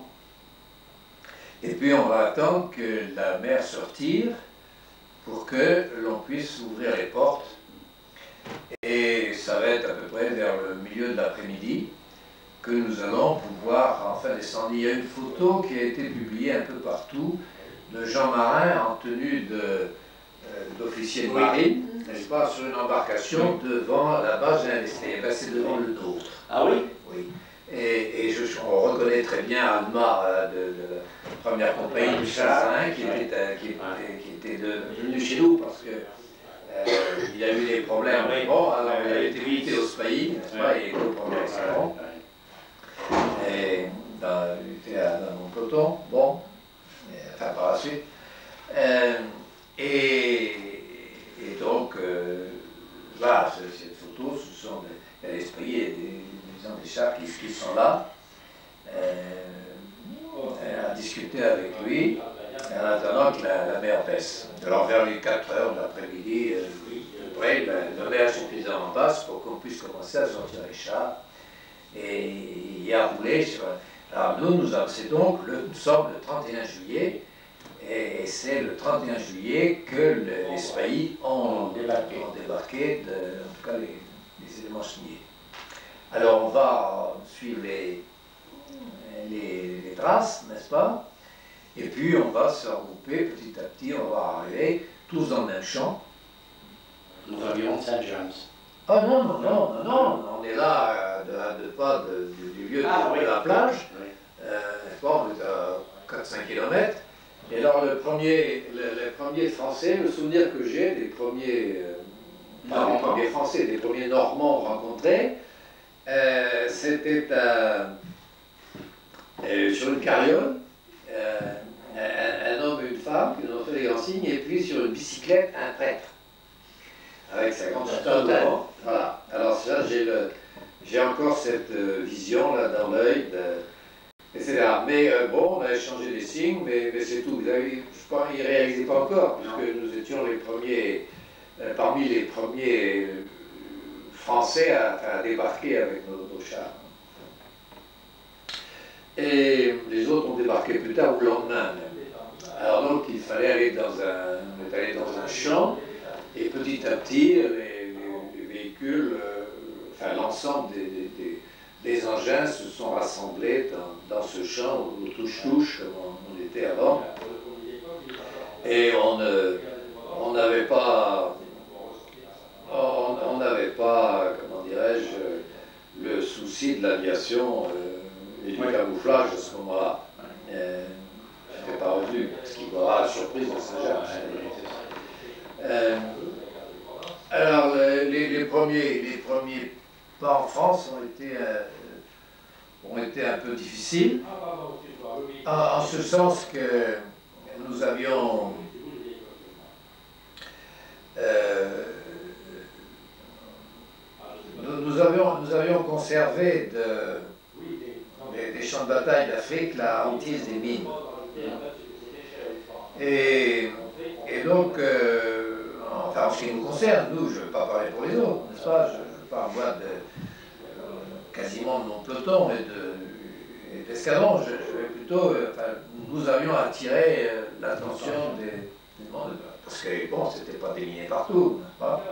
S1: Et puis on va attendre que la mer se retire pour que l'on puisse ouvrir les portes. Et ça va être à peu près vers le milieu de l'après-midi que nous allons pouvoir enfin descendre. Il y a une photo qui a été publiée un peu partout de Jean Marin en tenue d'officier de marine, n'est-ce pas, sur une embarcation devant la base de l'Investé. Ben, c'est devant le nôtre.
S2: Ah oui?
S1: Oui. Et on reconnaît très bien Alma de la première compagnie du Chassin qui était venu chez nous parce que il a eu des problèmes. Bon, alors il a été milité au Spahis, n'est-ce pas, il était au premier salon. Et il était dans mon peloton, bon, enfin par la suite. Et donc, voilà, cette photo, ce sont des esprits et des chars qui sont là, à discuter avec lui, en attendant que la mer baisse. Alors vers les 4 heures de l'après-midi, la mer est suffisamment basse pour qu'on puisse commencer à sortir les chars et y a roulé sur... Alors nous sommes le 31 juillet, et c'est le 31 juillet que les Spahis ont débarqué en tout cas les éléments signés. Alors on va suivre les traces, n'est-ce pas? Et puis on va se regrouper petit à petit, on va arriver tous dans le même champ.
S2: Nous avions Saint-James.
S1: Ah non, non, non, non, non, on est là à 2 pas du lieu de la plage.
S2: Oui.
S1: On est à 4-5 km. Et alors les premiers Français, le souvenir que j'ai des premiers, pas des premiers Français, des premiers Normands rencontrés, c'était sur une carriole, un homme et une femme qui nous ont fait les grands signes, et puis sur une bicyclette, un prêtre, avec sa grande chapeau devant. Voilà. Alors ça, j'ai encore cette vision là dans l'œil, etc. Mais bon, on a échangé des signes, mais c'est tout. Vous avez, je crois qu'ils ne réalisaient pas encore, puisque nous étions les premiers, parmi les premiers Français à débarquer avec nos chars. Et les autres ont débarqué plus tard, ou le lendemain même. Alors donc, il fallait aller on est allé dans un champ, et petit à petit, les véhicules, enfin l'ensemble des engins se sont rassemblés dans ce champ, au touche-touche, comme on était avant. Et on n'avait pas, comment dirais-je, le souci de l'aviation et du camouflage à ce moment-là. Je n'étais pas revenu, ce qui m'aura la surprise de Saint-James. Alors, les premiers pas en France ont été un peu difficiles, en ce sens que nous avions conservé des champs de bataille d'Afrique la hantise des mines. Et donc, enfin en ce qui nous concerne, nous, je ne veux pas parler pour les autres, n'est-ce pas? Je parle moi quasiment de mon peloton et d'escadron. Je vais plutôt, nous avions attiré l'attention des monde, parce que bon, c'était pas déminé partout, n'est-ce pas?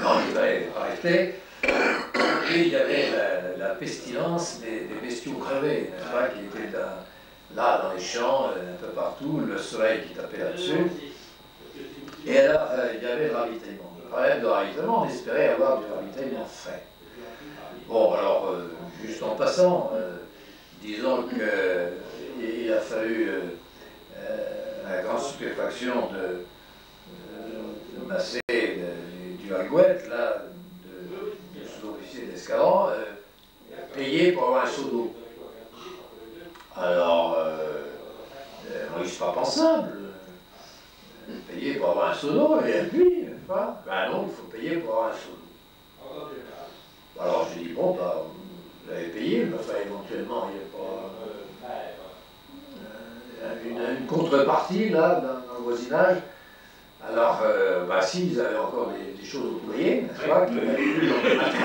S1: Non, il fallait arrêter. Et il y avait la pestilence des bestiaux crevés, n'est-ce pas, qui étaient là dans les champs, un peu partout, le soleil qui tapait là-dessus. Et alors, il y avait le ravitaillement. Le problème de ravitaillement, on espérait avoir du ravitaillement frais. Bon, alors, juste en passant, disons qu'il a fallu la grande stupéfaction Massé du Hagouette, là, de sous-officier d'Escadron, payé pour avoir un seau d'eau. Alors, c'est pas pensable. Payer pour avoir un seau d'eau, et puis, n'est-ce pas? Ben non, il faut payer pour avoir un seau d'eau. Alors j'ai dit, bon, bah, vous avez payé, mais enfin, éventuellement, il n'y a pas une contrepartie, là, dans le voisinage. Alors, bah, si, ils avaient encore des choses au foyer, n'est-ce pas, qu'ils n'avaient plus dans le matin.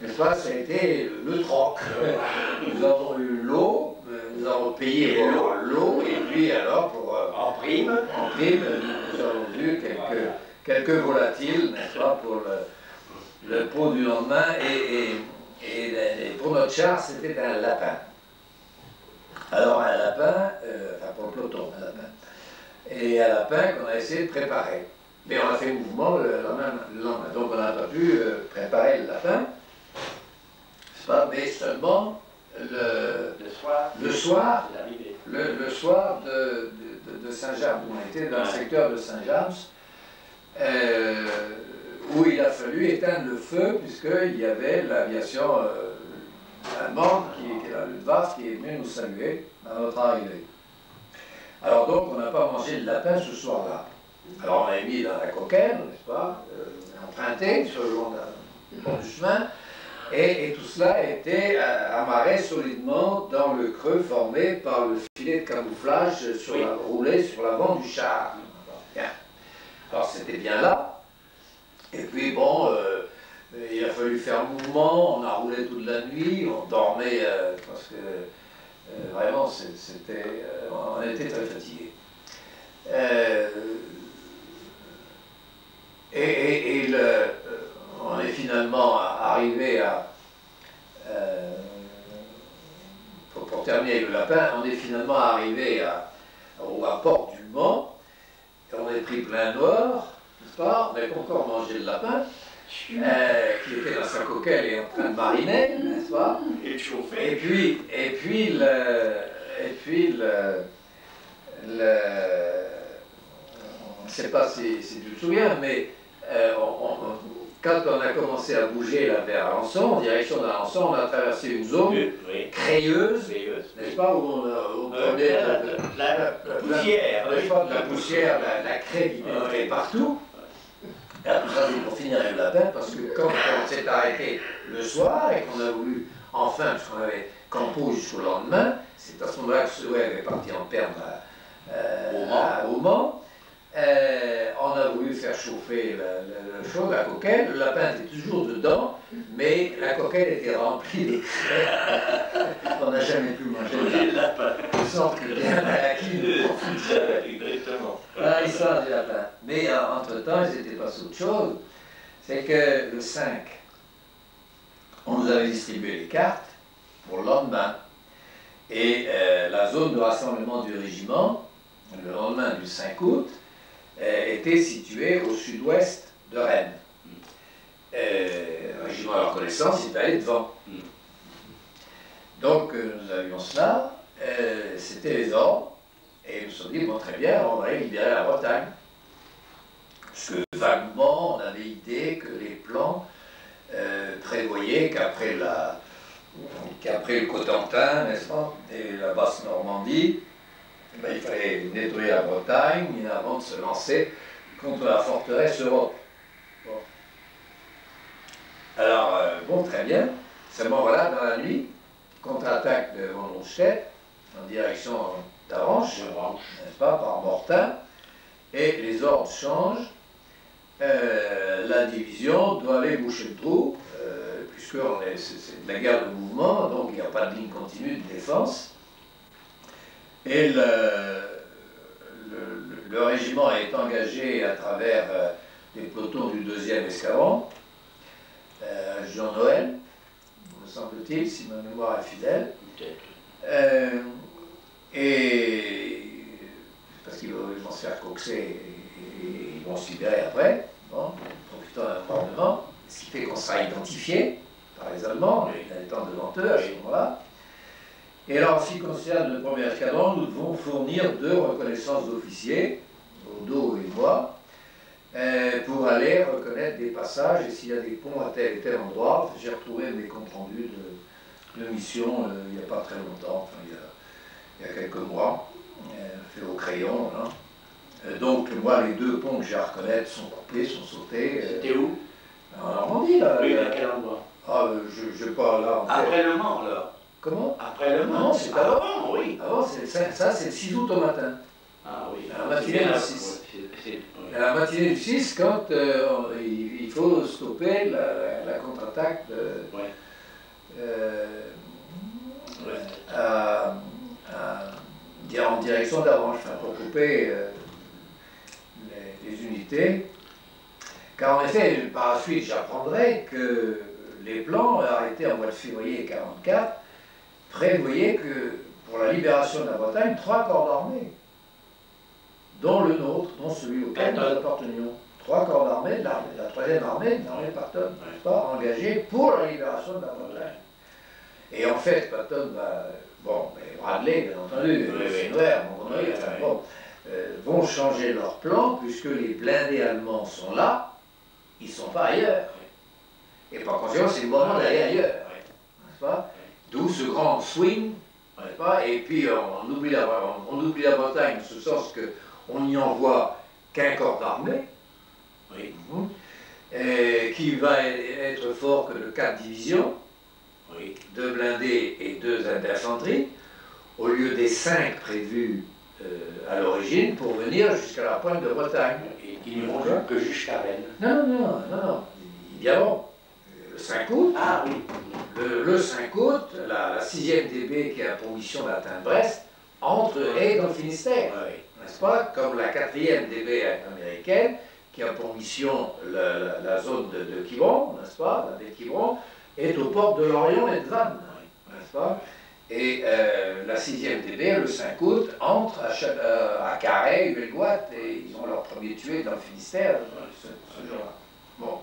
S1: N'est-ce pas, ça a été le troc. Nous avons eu l'eau, nous avons payé pour l'eau, et puis alors, en prime, nous avons eu quelques volatiles, n'est-ce pas, pour le pot du lendemain, et pour notre char, c'était un lapin. Alors un lapin, enfin pour le peloton, un lapin. Et un lapin qu'on a essayé de préparer. Mais on a fait mouvement le lendemain. Donc on n'a pas pu préparer le lapin, mais seulement le soir de Saint-James. On était dans le secteur de Saint-James, où il a fallu éteindre le feu, puisqu'il y avait l'aviation allemande, qui est la Luftwaffe, qui est venue nous saluer à notre arrivée. Alors donc, on n'a pas mangé le lapin ce soir-là. Alors on l'a mis dans la coquelle, n'est-ce pas, emprunté sur le long du chemin, et tout cela a été amarré solidement dans le creux formé par le filet de camouflage roulé sur l'avant du char. Bien. Alors c'était bien là, et puis bon, il a fallu faire mouvement, on a roulé toute la nuit, on dormait, parce que vraiment, on était très fatigués. On est finalement arrivé à... pour terminer avec le lapin, on est finalement arrivé à Port du Mans, et on a pris plein noir, n'est-ce pas? On n'avait pas encore mangé le lapin, qui était dans sa coquelle et en train de mariner, n'est-ce pas?
S2: Et de chauffer.
S1: Et puis je ne sais pas si tu te souviens, mais quand on a commencé à bouger là vers Alençon, en direction d'Alençon, on a traversé une zone crayeuse, n'est-ce pas, où on prenait
S2: la poussière,
S1: la poussière, la craie qui pénétrait partout. Et tout ça, c'est pour finir avec le lapin, parce que quand on s'est arrêté le soir et qu'on a voulu, enfin, parce qu'on avait campo jusqu'au lendemain, c'est à ce moment-là que Souhait avait parti en perme au Mans. On a voulu faire chauffer le chaud, la coquelle. Le lapin était toujours dedans, mais la coquelle était remplie de crêpes. On n'a jamais pu manger le lapin. De sorte que bien la qui
S2: Exactement.
S1: voilà l'histoire du lapin. Mais entre-temps, ils étaient passés autre chose. C'est que le 5, on nous avait distribué les cartes pour le lendemain. Et la zone de rassemblement du régiment, le lendemain du 5 août, était située au sud-ouest de Rennes. Le régiment de la reconnaissance est allé devant. Donc nous avions cela, c'était les ordres, et nous nous sommes dit, bon très bien, on va aller libérer la Bretagne. Parce que vaguement, on avait idée que les plans prévoyaient qu'après le Cotentin, n'est-ce pas, et la basse Normandie, ben, il fallait nettoyer la Bretagne avant de se lancer contre la forteresse Europe. Bon. Alors, bon, très bien. Seulement, voilà, dans la nuit, contre-attaque de Von Rundstedt, en direction d'Aranches, n'est-ce pas, par Mortain, et les ordres changent. La division doit aller boucher le trou, puisque c'est de la guerre de mouvement, donc il n'y a pas de ligne continue de défense. Et le régiment est engagé à travers les pelotons du 2e escadron, Jean Noël, me semble-t-il, si ma mémoire est fidèle. Et parce qu'ils vont se faire coxer et ils vont se libérer après, bon, profitant d'un bombardement, ce qui fait qu'on sera identifié par les Allemands, il étant devant eux à ce moment-là. Et alors, en ce qui concerne le 1er escadron, nous devons fournir 2 reconnaissances d'officiers, Odo et moi, pour aller reconnaître des passages et s'il y a des ponts à tel et tel endroit. J'ai retrouvé mes comptes rendus de mission il n'y a pas très longtemps, enfin, il y a quelques mois, fait au crayon. Hein. Donc moi, les 2 ponts que j'ai à reconnaître sont coupés, sont sautés.
S2: C'était où?
S1: En Normandie, là.
S2: Oui, à quel endroit?
S1: Ah, je ne sais pas là.
S2: Après Le Mans, alors.
S1: Comment?
S2: Après Le Mans.
S1: Non, c'est avant.
S2: Oui.
S1: Avant, ça c'est le 6 août au matin.
S2: Ah oui.
S1: À la matinée du 6. À la matinée du 6, quand il faut stopper la contre-attaque en direction d'Avranches, enfin, pour couper les unités. Car en effet, par la suite, j'apprendrai que les plans arrêtés en mois de février 1944 prévoyaient que pour la libération de la Bretagne, 3 corps d'armée, dont le nôtre, dont celui auquel nous appartenions, 3 corps d'armée de la 3e armée, l'armée Patton, pas engagés pour la libération de la Bretagne. Et en fait, Patton va, bon, Bradley, bien entendu, Montgomery, vont changer leur plan, puisque les blindés allemands sont là, ils ne sont pas ailleurs. Et par conséquent, c'est le moment d'aller ailleurs, n'est-ce pas? D'où ce grand swing, n'est-ce pas? Et puis on oublie la Bretagne, en ce sens qu'on n'y envoie qu'un corps d'armée, qui va être fort que de 4 divisions, 2 blindés et 2 d'infanterie, au lieu des 5 prévus à l'origine pour venir jusqu'à la pointe de Bretagne.
S2: Et ils n'iront que jusqu'à Rennes.
S1: Non. Évidemment, le 5 août,
S2: ah, oui.
S1: le 5 août, la 6e DB qui a pour mission d'atteindre Brest entre et dans le Finistère, n'est-ce pas? Comme la 4e DB américaine qui a pour mission la zone de Quiberon, n'est-ce pas? La baie de Quiberon est aux portes de Lorient et de Vannes, n'est-ce pas? Et la 6e DB, le 5 août, entre à Carhaix, Huelgoat, et ils ont leur premier tué dans le Finistère ce jour-là. Bon.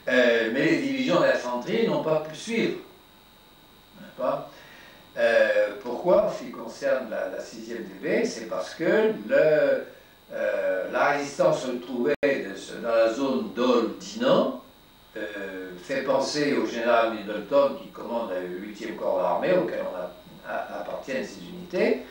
S1: Mais les divisions d'infanterie n'ont pas pu suivre. N'est-ce pas? Pourquoi? En ce qui concerne la 6e DB, c'est parce que la résistance se trouvait dans la zone d'Ol-Dinan, fait penser au général Middleton qui commande le 8e corps d'armée auquel appartiennent ces unités,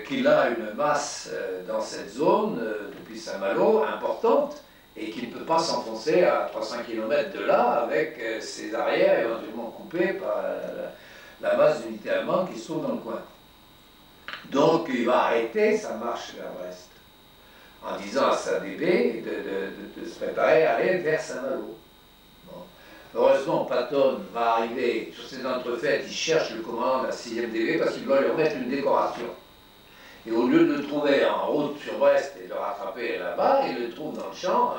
S1: qu'il a une masse dans cette zone depuis Saint-Malo importante et qu'il ne peut pas s'enfoncer à 300 km de là avec ses arrières éventuellement coupés par la masse d'unités allemandes qui se trouve dans le coin. Donc il va arrêter sa marche vers l'ouest en disant à sa DB de se préparer à aller vers Saint-Malo. Bon. Heureusement, Patton va arriver sur ces entrefaites, il cherche le commandant de la 6e DB parce qu'il doit lui remettre une décoration. Et au lieu de le trouver en route sur Brest et de le rattraper là-bas, il le trouve dans le champ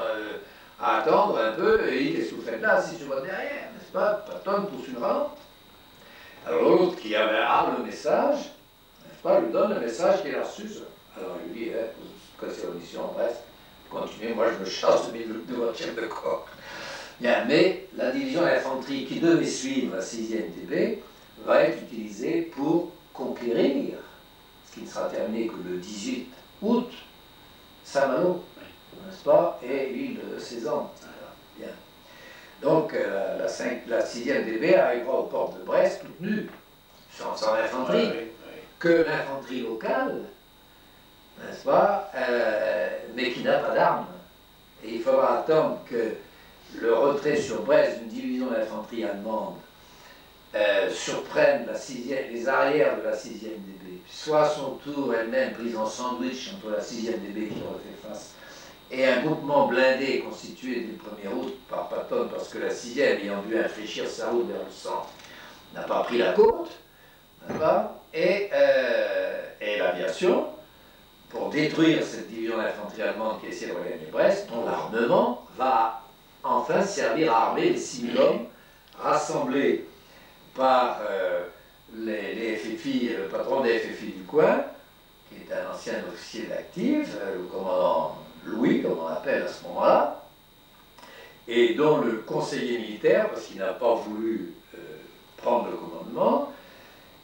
S1: à attendre un peu, et il dit: qu'est-ce que vous faites là, si je vois derrière, n'est-ce pas? Patton pousse une rente. Alors l'autre qui avait le message, n'est-ce pas, lui donne le message qu'il a reçu. Alors il lui dit: quand c'est l'audition en Brest, continuez, moi je me charge de votre chef de corps. Bien, mais la division d'infanterie qui devait suivre la 6e DB va être utilisée pour conquérir, ce qui ne sera terminé que le 18 août, Saint-Malo, n'est-ce pas, et l'île de Cézanne. Bien. Donc la 6e DB arrivera aux portes de Brest toute nue, sans infanterie, que l'infanterie locale, n'est-ce pas, mais qui n'a pas d'armes. Et il faudra attendre que le retrait sur Brest d'une division d'infanterie allemande surprenne les arrières de la 6e DB, soit à son tour elle-même prise en sandwich entre la 6e DB qui aurait fait face et un groupement blindé constitué dès le 1er août par Patton, parce que la 6e, ayant dû infléchir sa route vers le centre, n'a pas pris la côte, n'est-ce pas, et l'aviation, pour détruire cette division d'infanterie allemande qui essaie de regagner Brest, dont l'armement va enfin servir à armer les 6000 hommes rassemblés par les FFI, le patron des FFI du coin, qui est un ancien officier d'actif, le commandant Louis, comme on l'appelle à ce moment-là, et dont le conseiller militaire, parce qu'il n'a pas voulu prendre le commandement,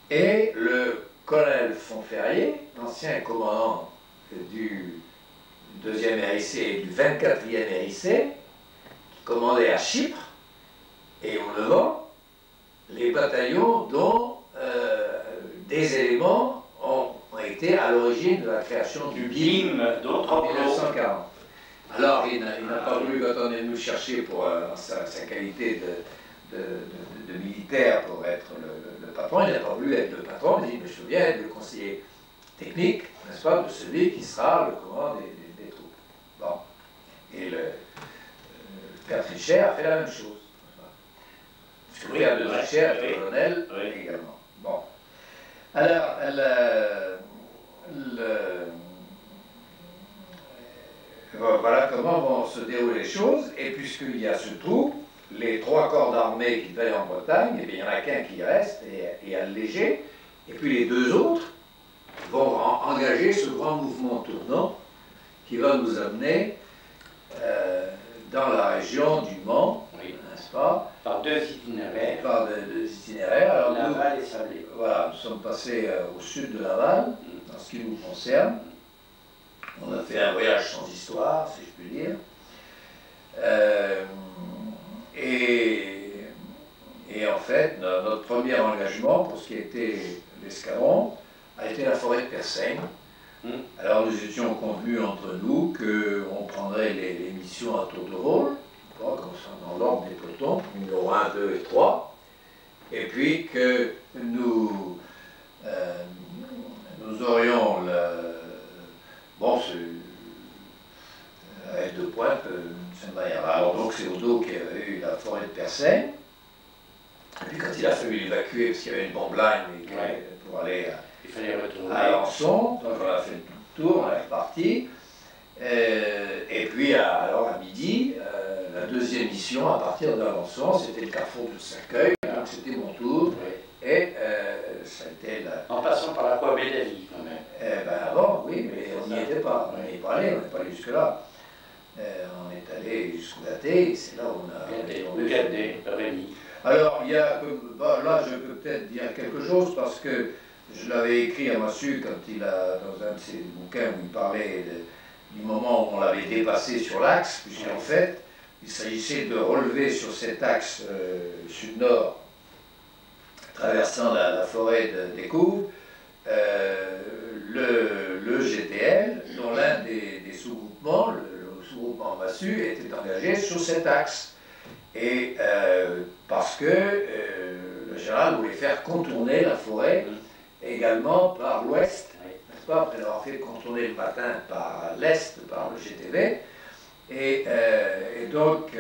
S1: et le colonel Fonferrier, l'ancien commandant du 2e RIC et du 24e RIC, qui commandaient à Chypre et au Levant les bataillons dont des éléments ont été à l'origine de la création du BIM en 1940. Alors, il n'a pas voulu, quand on est venu chercher pour sa qualité de militaire pour être le patron, il n'a pas voulu être le patron, il dit, mais je veux bien être le conseiller technique, n'est-ce pas, de celui qui sera le commandant des troupes. Bon. Et le père Trichet a fait la même chose. Le père de Trichet, le colonel, également. Bon. Alors, voilà comment vont se dérouler les choses, et puisqu'il y a ce trou, les 3 corps d'armée qui devaient aller en Bretagne, eh bien, il n'y en a qu'un qui reste et allégé, et puis les 2 autres vont engager ce grand mouvement tournant qui va nous amener dans la région du Mans, n'est-ce pas?
S2: Par 2 itinéraires.
S1: Par 2 itinéraires. Alors,
S2: Laval et Sablé.
S1: Voilà, nous sommes passés au sud de Laval, en ce qui nous concerne. On a fait un voyage sans histoire, si je puis dire. Et en fait, notre premier engagement, pour ce qui était l'escadron, a été la forêt de Persaigne. Alors nous étions convenus entre nous qu'on prendrait les missions à tour de rôle, comme ça, dans l'ordre des pelotons, numéro 1, 2 et 3, et puis que nous aurions bon, avec 2 pointes, cette manière-là. Alors donc c'est Odo qui avait eu la forêt de Persaigne, et puis quand il a fallu l'évacuer, parce qu'il y avait une bombe line pour aller à Alençon, donc on a fait tout le tour, on est reparti. Et puis alors à midi, la 2e mission à partir d'Alençon, c'était le carrefour du Cercueil, donc c'était mon tour. Et ça a été la...
S2: En passant par la Croix Bédavie, quand même.
S1: Ben avant, oui, mais on n'y était pas. On n'y est pas allé, on n'est pas allé jusque-là. On est allé jusqu'au Gaté, c'est là où on a...
S2: Gaté, Rémy.
S1: Alors, il y a... là, je peux peut-être dire quelque chose, parce que je l'avais écrit à Massu quand il a, dans un de ses bouquins où il parlait du moment où on l'avait dépassé sur l'axe, puisqu'en fait, il s'agissait de relever sur cet axe sud-nord, traversant la forêt des Couves, le GTL, dont l'un des sous-groupements, le sous-groupement Massu, était engagé sur cet axe. Et parce que le général voulait faire contourner la forêt également par l'ouest, n'est-ce pas, après avoir fait contourner le matin par l'est, par le GTV. Et donc,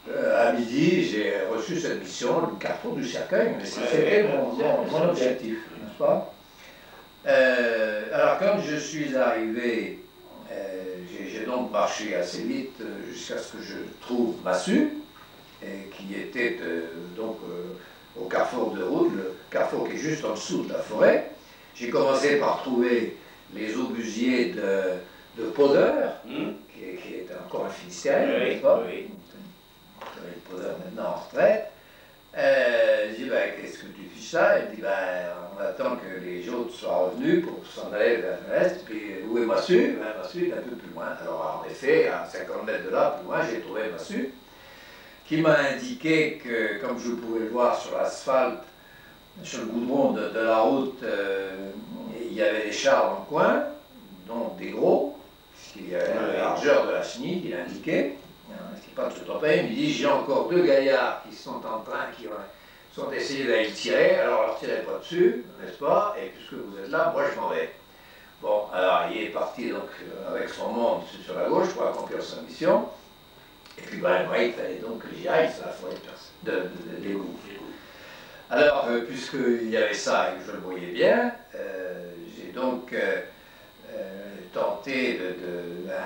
S1: à midi, j'ai reçu cette mission, le carrefour du Cercueil, mais c'était mon objectif, n'est-ce pas? Alors, quand je suis arrivé, j'ai donc marché assez vite jusqu'à ce que je trouve Massu, qui était donc au carrefour de route, le carrefour qui est juste en dessous de la forêt. J'ai commencé par trouver les obusiers de Podeur, qui est encore un Finistérien, n'est-ce pas? Le Podeur maintenant en retraite. Je dis, ben, qu'est-ce que tu fais ça? Il dit, ben, on attend que les autres soient revenus pour s'en aller vers l'est. Puis, où est Massu? Ben, Massu est un peu plus loin. Alors, en effet, à 50 mètres de là, plus loin, j'ai trouvé Massu, qui m'a indiqué que, comme je pouvais le voir sur l'asphalte, sur le goudron de la route, il y avait des chars dans le coin, dont des gros, puisqu'il y avait la largeur de la chenille qu'il indiquait. Pas tout en paix, il me dit, j'ai encore 2 gaillards qui sont en train, qui sont essayés d'aller le tirer, alors leur tirez pas dessus, n'est-ce pas? Et puisque vous êtes là, moi je m'en vais. Bon, alors il est parti donc avec son monde sur la gauche pour accomplir sa mission. Et puis ben, moi, il fallait donc que j'y aille, c'est la forêt des Couves. Alors, puisqu'il y avait ça et que je le voyais bien, j'ai donc tenté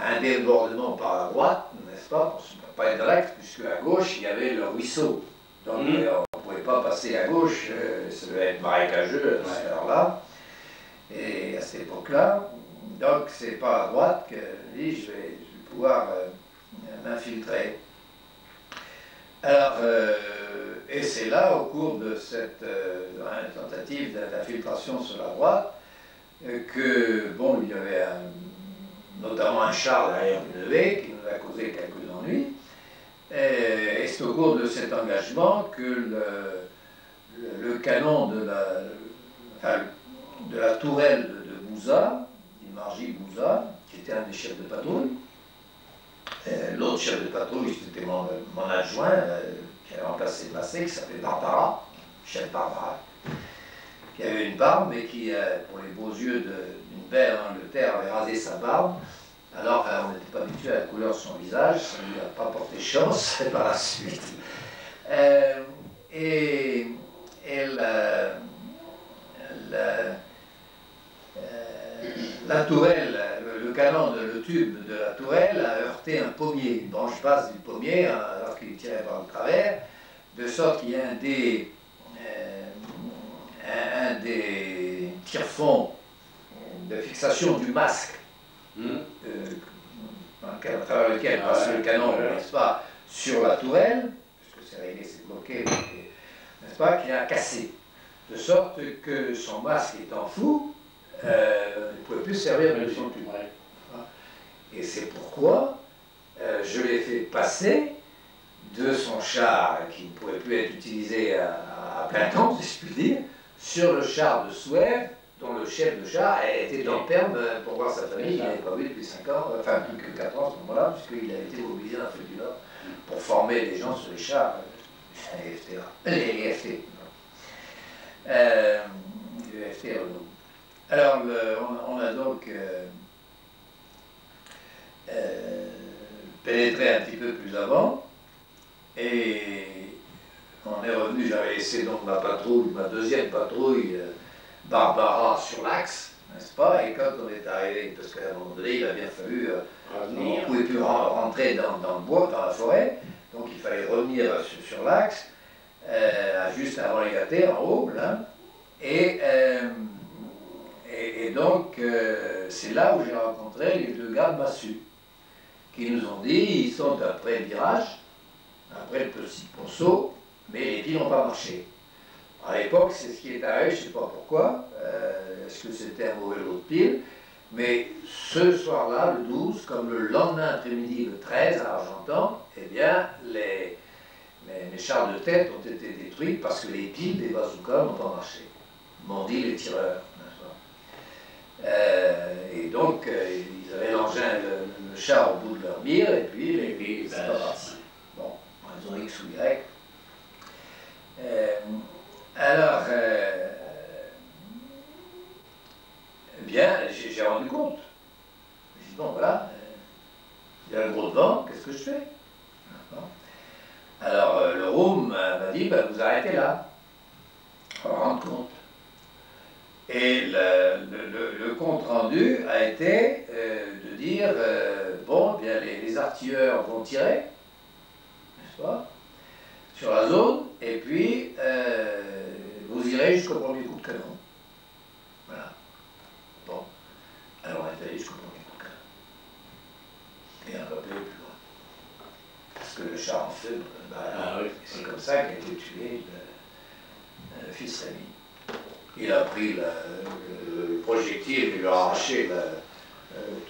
S1: un débordement par la droite, n'est-ce pas, pour ne pas être direct, puisque à gauche, il y avait le ruisseau. Donc, on ne pouvait pas passer à gauche, ça devait être marécageux à cette heure-là, et à cette époque-là. Donc, c'est par la droite que je vais pouvoir m'infiltrer. Alors, et c'est là, au cours de cette tentative d'infiltration sur la droite, que, bon, il y avait notamment un char derrière une levée qui nous a causé quelques ennuis. Et c'est au cours de cet engagement que le canon de la tourelle de Bouza, Margy Bouza, qui était un des chefs de patrouille, l'autre chef de patrouille, c'était mon adjoint, qui avait remplacé Massé, qui s'appelait Barbara, chef Barbara, qui avait une barbe, mais qui, pour les beaux yeux d'une belle en Angleterre, avait rasé sa barbe. Alors, on n'était pas habitué à la couleur de son visage, ça ne lui a pas porté chance par la suite. La tourelle, le canon, le tube de la tourelle a heurté un pommier, une branche basse du pommier, alors qu'il tirait par le travers, de sorte qu'il y a un des tire-fonds de fixation du masque, à travers lequel passe le canon, n'est-ce pas, sur la tourelle, puisque c'est réglé, c'est bloqué, n'est-ce pas, qui a cassé, de sorte que son masque étant fou, il ne pouvait plus servir de son tube. Et c'est pourquoi je l'ai fait passer de son char, qui ne pouvait plus être utilisé à plein temps, si je puis dire, sur le char de Souhait, dont le chef de char était en perme pour voir sa famille, il n'avait pas vu depuis 5 ans, enfin plus que 4 ans à ce moment-là, puisqu'il avait été mobilisé dans l'Afrique du Nord pour former les gens sur les chars, les FT. Les FT Renault. Alors, on a donc pénétré un petit peu plus avant, et on est revenu, j'avais laissé donc ma patrouille, ma deuxième patrouille, Barbara, sur l'axe, n'est-ce pas? Et quand on est arrivé, parce qu'à un moment donné, il a bien fallu, on ne pouvait plus rentrer dans le bois, dans la forêt, donc il fallait revenir sur l'axe, juste avant les gâtés, en haut, là, et donc, c'est là où j'ai rencontré les deux gars de Massu, qui nous ont dit, ils sont après le virage, après le petit ponceau, mais les piles n'ont pas marché. À l'époque, c'est ce qui est arrivé, je ne sais pas pourquoi, est-ce que c'était un mauvais lot de piles, mais ce soir-là, le 12, comme le lendemain après-midi, le 13, à Argentan, eh bien, les chars de tête ont été détruits parce que les piles des bazookas n'ont pas marché, m'ont dit les tireurs. Et donc, ils avaient l'engin, le char au bout de leur mire, et puis c'est pas parti. Bon, ils ont X ou Y. Alors, bien, j'ai rendu compte. J'ai dit, bon, voilà, il y a un gros vent, qu'est-ce que je fais? Alors, le room m'a dit, ben, vous arrêtez là. On rend compte. Et le compte rendu a été de dire, bon, bien, les artilleurs vont tirer, n'est-ce pas, sur la zone, et puis vous irez jusqu'au premier coup de canon. Voilà. Bon. Alors on est allé jusqu'au premier coup de canon. Et on va plus loin. Parce que le char en feu, c'est comme ça qu'a été tué le fils Rémi. Il a pris le projectile, il lui a arraché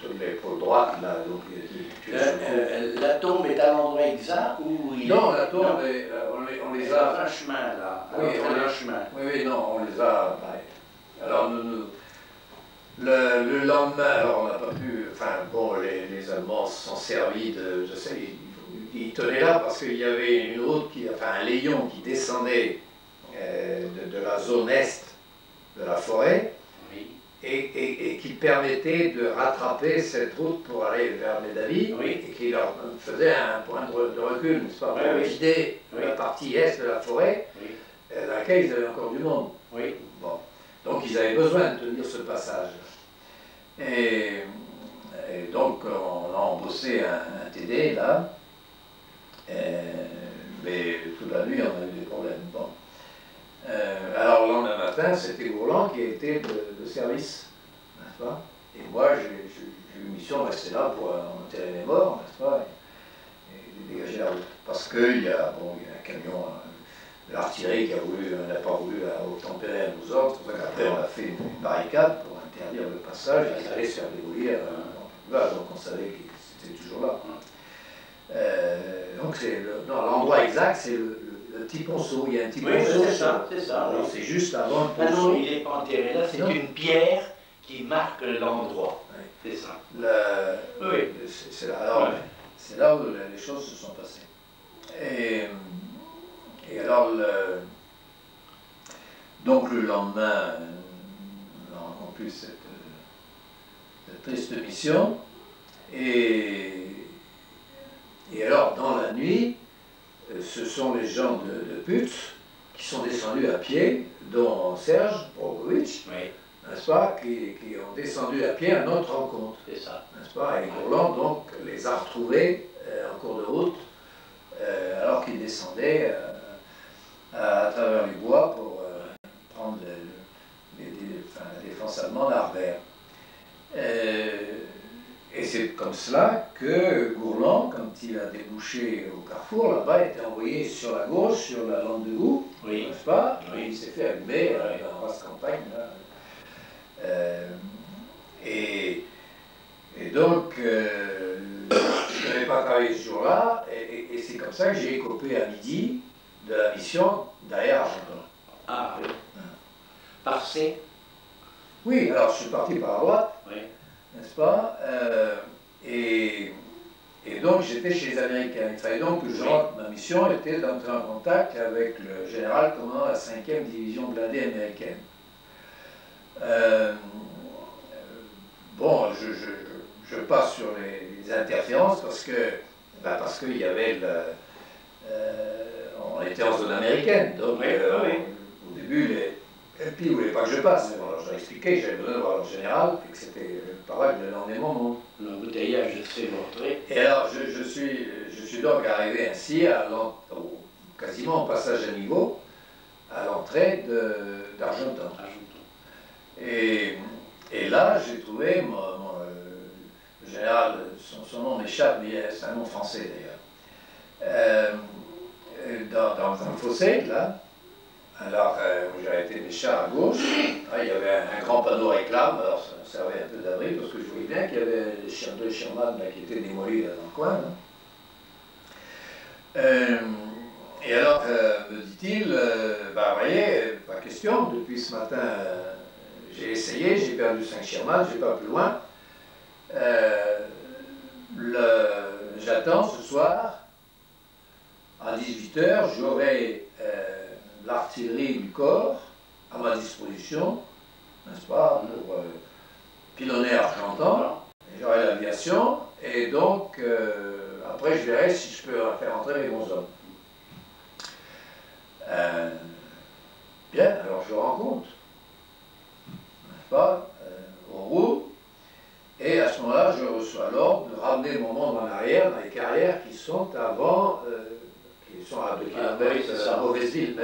S1: toute l'épaule droite, là, donc il a été tué.
S2: La tombe est à l'endroit exact où il
S1: non, la tombe, on les a...
S2: Dans un chemin, là.
S1: Oui, oui, non, on les a... Alors, le lendemain, alors on n'a pas pu... Enfin, bon, les Allemands se sont servis de ça. Ils tenaient là parce qu'il y avait une route, un layon qui descendait de la zone est de la forêt, oui, et qui permettait de rattraper cette route pour aller vers Médavy, oui, et qui leur faisait un point de recul, n'est-ce pas, pour vider la partie est de la forêt, oui, dans laquelle ils avaient encore du monde. Oui. Bon. Donc ils avaient besoin de tenir ce passage. Et donc on a embossé un TD là, mais toute la nuit on a eu des problèmes. Bon. Alors le lendemain matin, c'était Gourland qui était de service, n'est-ce pas? Et moi, j'ai eu une mission de rester là pour enterrer mes morts, n'est-ce pas? Et dégager la route. Parce qu'il y a un camion de l'artillerie qui n'a pas voulu obtempérer à nos ordres. C'est pour ça qu'après, on a fait une barricade pour interdire le passage et qu'ils allaient se faire démolir. Là, donc on savait qu'il était toujours là. Donc l'endroit exact, c'est le petit ponceau. Il y a un petit ponceau.
S2: C'est ça, c'est ça.
S1: Oui. C'est juste avant le ponceau.
S2: Ah non, il n'est pas enterré là, c'est une pierre qui marque l'endroit. Oui. C'est ça. Oui.
S1: C'est là où les choses se sont passées. Et alors, donc le lendemain, on a accompli cette triste mission. Et alors, dans la nuit, ce sont les gens de Putz qui sont descendus à pied, dont Serge Borgovitch,
S2: oui.
S1: N'est-ce pas, qui ont descendu à pied à notre rencontre.
S2: C'est ça.
S1: N'est-ce pas? Et Gourland, donc, les a retrouvés en cours de route, alors qu'ils descendaient à travers les bois pour prendre la défense allemande à Arvert. Et c'est comme cela que Gourland, quand il a débouché au carrefour, là-bas, a été envoyé sur la gauche, sur la lande de Goût, oui. N'est-ce pas? Oui. Il s'est fait allumer dans la vaste campagne. Là. Et donc, je n'avais pas travaillé ce jour-là, et c'est comme ça que j'ai écopé à midi de la mission derrière Argenton.
S2: Ah oui. Par C?
S1: Oui, alors je suis parti par la droite,
S2: oui.
S1: N'est-ce pas? Et donc j'étais chez les Américains. Il fallait donc que je rentre. Ma mission était d'entrer en contact avec le général commandant la 5e division blindée américaine. Bon, je passe sur les interférences parce qu'il y avait on était en zone américaine, donc au début les LP ne voulaient pas que je passe. Alors j'ai expliqué que j'avais besoin de voir le général et que c'était par là que j'allais emmener mon monde.
S2: L'embouteillage s'est montré.
S1: Et alors je suis donc arrivé ainsi quasiment au passage à niveau à l'entrée d'Argenton. Et là, j'ai trouvé le général, son nom m'échappe, mais c'est un nom français d'ailleurs, dans un fossé, là. Alors, j'ai arrêté mes chars à gauche. Il y avait un grand panneau réclame, alors ça servait un peu d'abri, parce que je voyais bien qu'il y avait deux Sherman qui étaient démolis là, dans le coin. Et alors, me dit-il, voyez, pas question, depuis ce matin, j'ai essayé, j'ai perdu 5 Sherman, je n'ai pas plus loin. J'attends ce soir, à 18 h, j'aurai l'artillerie du corps à ma disposition, n'est-ce pas, pour pilonner Argenton, j'aurai l'aviation, et donc, après, je verrai si je peux faire entrer mes bons hommes. Bien, alors je le rencontre. Au roue, et à ce moment-là, je reçois l'ordre de ramener mon monde en arrière dans les carrières qui sont avant, qui sont à 2 km à Mauvaiseville,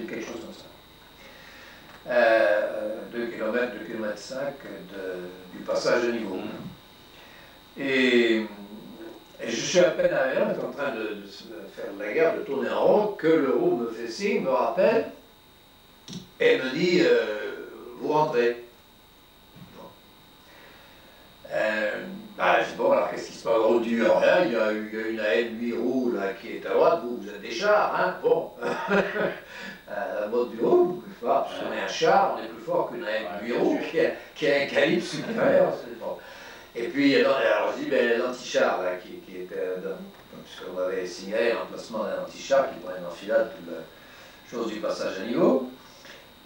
S1: quelque chose comme ça. 2 km, 2 km 5 du passage de niveau. Et je suis à peine arrivé, on est en train de faire la guerre, de tourner en rond, que le roue me fait signe, me rappelle, et me dit vous rentrez. Je dis bon, alors qu'est-ce qui se passe? On dit rien, il y a une AM8 roue là, qui est à droite, vous êtes des chars, hein? Bon. À la mode du roue, parce qu'on est un char, on est plus fort qu'une AM8 roue qui a un calibre supérieur. Bon. Et puis, alors je dis, l'antichar là, qui était, puisqu'on avait signalé l'emplacement d'un antichar qui prenait en enfilade toute la chose du passage à niveau.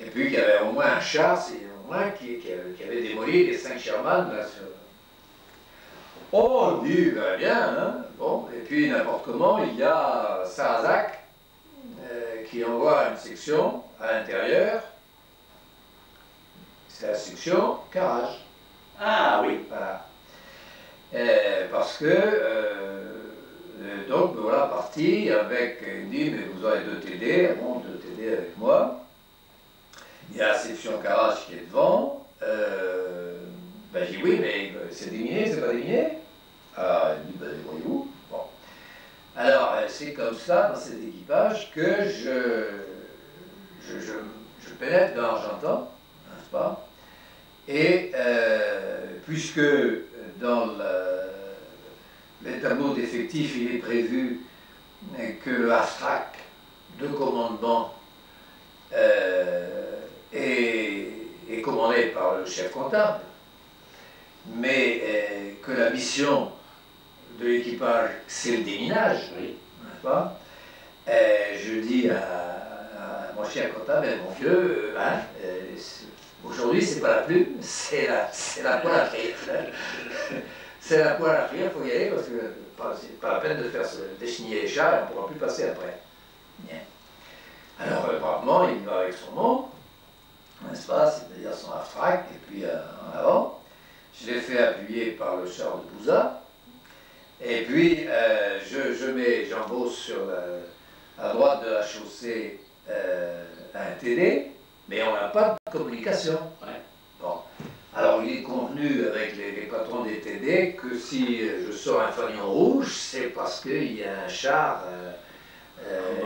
S1: Et puis qu'il y avait au moins un char, c'est au moins qui avait démoli les 5 Sherman. Là, Oh, on dit, bien, hein, bon. Et puis n'importe comment, il y a Sarrazak qui envoie une section à l'intérieur. C'est la section Carrage.
S2: Ah oui.
S1: Voilà. Parce que, donc, me voilà parti avec, il me dit, mais vous aurez 2 TD, bon, 2 TD avec moi. Il y a la section Carrage qui est devant. Je dis oui, mais c'est diminué, c'est pas diminué? Alors, il me dit, débrouillez-vous. Bon. Alors, c'est comme ça, dans cet équipage, que je pénètre dans Argenton, n'est-ce pas? Et puisque dans les tableaux d'effectifs, il est prévu que le half-track de commandement est commandé par le chef comptable, mais que la mission de l'équipage, c'est le déminage,
S2: Oui.
S1: n'est-ce pas? Je dis à mon chef comptable, mon vieux, aujourd'hui c'est pas la plume, c'est la poêle à frire. C'est la poêle à frire, il faut y aller parce que c'est pas la peine de faire se décheniller les chars et on ne pourra plus passer après. Bien. Alors, bravement, il va avec son mont, n'est-ce pas, c'est-à-dire son half-track, et puis en avant. Je l'ai fait appuyer par le char de Bouza. Et puis, j'embosse sur à droite de la chaussée un TD, mais on n'a pas de communication.
S2: Ouais.
S1: Bon. Alors, il est convenu avec les patrons des TD que si je sors un fanion rouge, c'est parce qu'il y a un char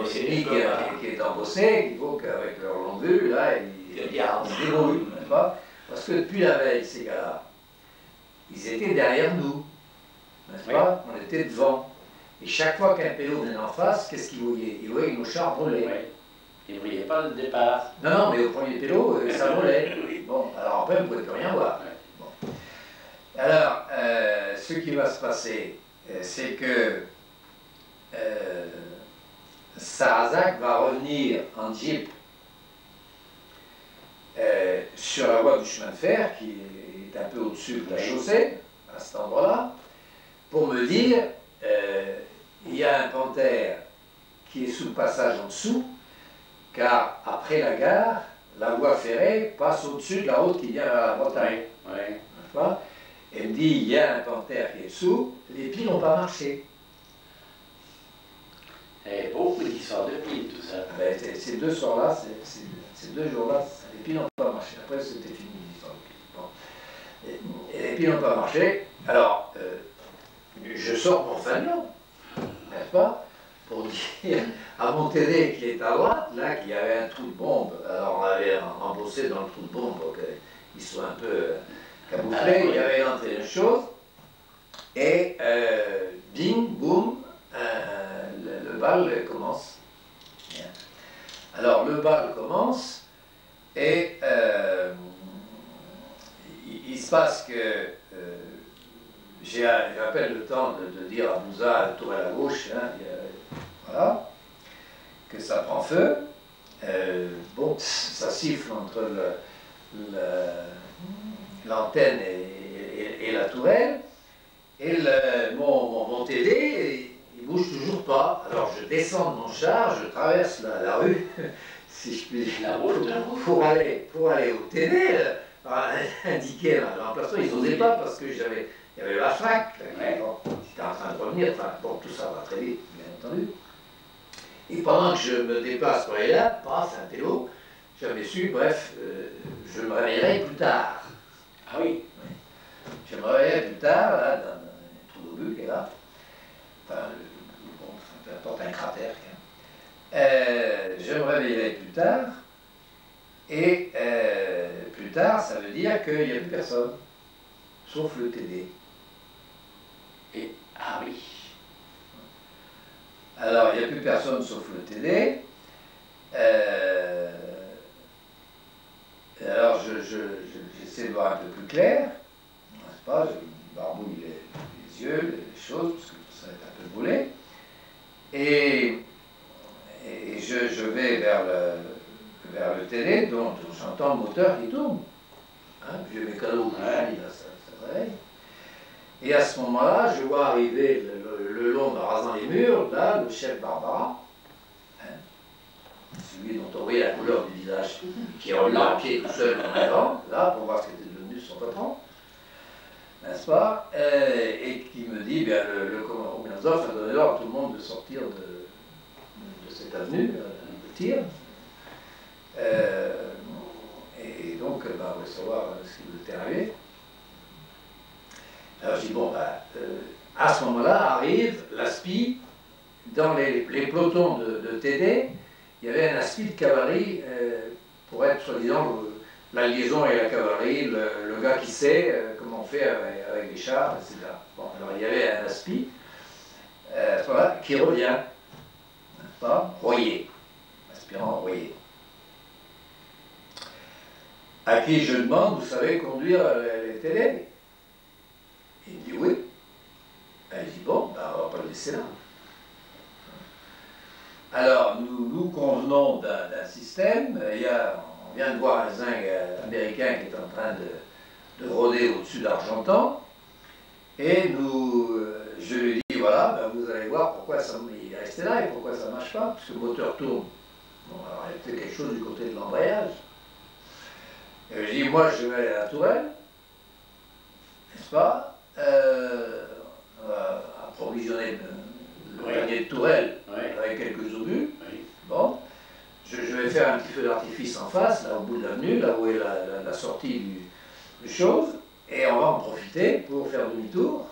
S1: qui est embossé, il faut qu'avec leur longue vue, là, ils se débrouillent, n'est-ce pas? Parce que depuis la veille, ces gars-là, ils étaient derrière nous, n'est-ce pas? On était devant. Et chaque fois qu'un pélo venait en face, qu'est-ce qu'ils voyaient? Ils voyaient nos chars brûler.
S2: Oui. Ils ne voyaient pas le départ.
S1: Non, non, mais au premier pélo, ça brûlait. Bon, alors après, vous ne pouvez plus rien voir. Bon. Alors, ce qui va se passer, c'est que Sarrazac va revenir en jeep sur la voie du chemin de fer, qui est un peu au-dessus de la chaussée, à cet endroit-là, pour me dire, il y a un panthère qui est sous le passage en dessous, car après la gare, la voie ferrée passe au-dessus de la route qui vient à la Bretagne.
S2: Ouais.
S1: Elle me dit, il y a un panthère qui est dessous, les piles n'ont pas marché.
S2: Et beaucoup d'histoires de piles, tout ça.
S1: Ben, ces deux soirs-là, ces 2 jours-là, les piles n'ont pas marché. Après, c'était fini l'histoire de piles. Bon. Et les piles n'ont pas marché. Alors, je sors mon fanion, n'est-ce pas, pour dire à mon TD qui est à droite, là, qu'il y avait un trou de bombe. Alors, on avait embossé dans le trou de bombe pour qu'il soit un peu camouflé. Il y avait entré une chose. Et bing, boum, le bal commence. Bien. Alors, le bal commence et il se passe que j'ai à peine le temps de dire à Bouza, la tour à la gauche, hein, voilà, que ça prend feu. Bon, ça siffle entre l'antenne et la tourelle. Et mon TD, il bouge toujours pas. Alors je descends de mon char, je traverse la rue, si je puis dire, pour aller au TD, indiqué l'emplacement. Ils n'osaient pas parce que il y avait la frac, bon, c'était en train de revenir, enfin, bon, tout ça va très vite, bien entendu. Et pendant que je me déplace pour aller là, passe un pélo, j'avais su, bref, je me réveillerai plus tard.
S2: Ah oui.
S1: Je me réveillerai plus tard, là, dans un trou d'obus qui est là, enfin, bon, peu importe, un cratère. Je me réveillerai plus tard, et plus tard, ça veut dire qu'il n'y a plus personne, sauf le TD.
S2: Et, ah oui.
S1: Alors, il n'y a plus personne sauf le TD. Alors, j'essaie de voir un peu plus clair, n'est-ce pas? Je barbouille les yeux, les choses, parce que ça va être un peu brûlé. Et je vais vers le TD, dont j'entends le moteur qui tourne. Hein, puis j'ai mes cadeaux qui finissent, là, ça réveille. Et à ce moment-là, je vois arriver le long en rasant les murs, là, le chef Barbara, hein, celui dont on voyait la couleur du visage, qui est remarqué tout seul en avant, là, pour voir ce qu'était devenu son patron, n'est-ce pas, et qui me dit, bien, le commandant Roumyanzov a donné l'ordre à tout le monde de sortir de cette avenue, de tir. Et donc, on va savoir ce qui vous est arrivé. Alors je dis, bon, à ce moment-là arrive l'ASPI, dans les pelotons de TD, il y avait un ASPI de cavalerie pour être, soi-disant, la liaison avec la cavalerie, le gars qui sait comment on fait avec les chars, etc. Bon, alors il y avait un aspi voilà, qui revient, n'est-ce pas, Royer, aspirant Royer, à qui je demande, vous savez conduire les télés? Il me dit oui. Et je dis bon, ben, on ne va pas le laisser là. Alors, nous convenons d'un système. On vient de voir un zinc américain qui est en train de rôder au-dessus d'Argentan. Et je lui dis, voilà, ben vous allez voir pourquoi il est resté là et pourquoi ça ne marche pas, parce que le moteur tourne. Bon, alors il y a peut-être quelque chose du côté de l'embrayage. Et je dis, moi je vais aller à la tourelle, n'est-ce pas, approvisionner le panier de tourelle avec quelques obus. Bon, je vais faire un petit feu d'artifice en face, là au bout de l'avenue, là où est la sortie du chose, et on va en profiter pour faire demi-tour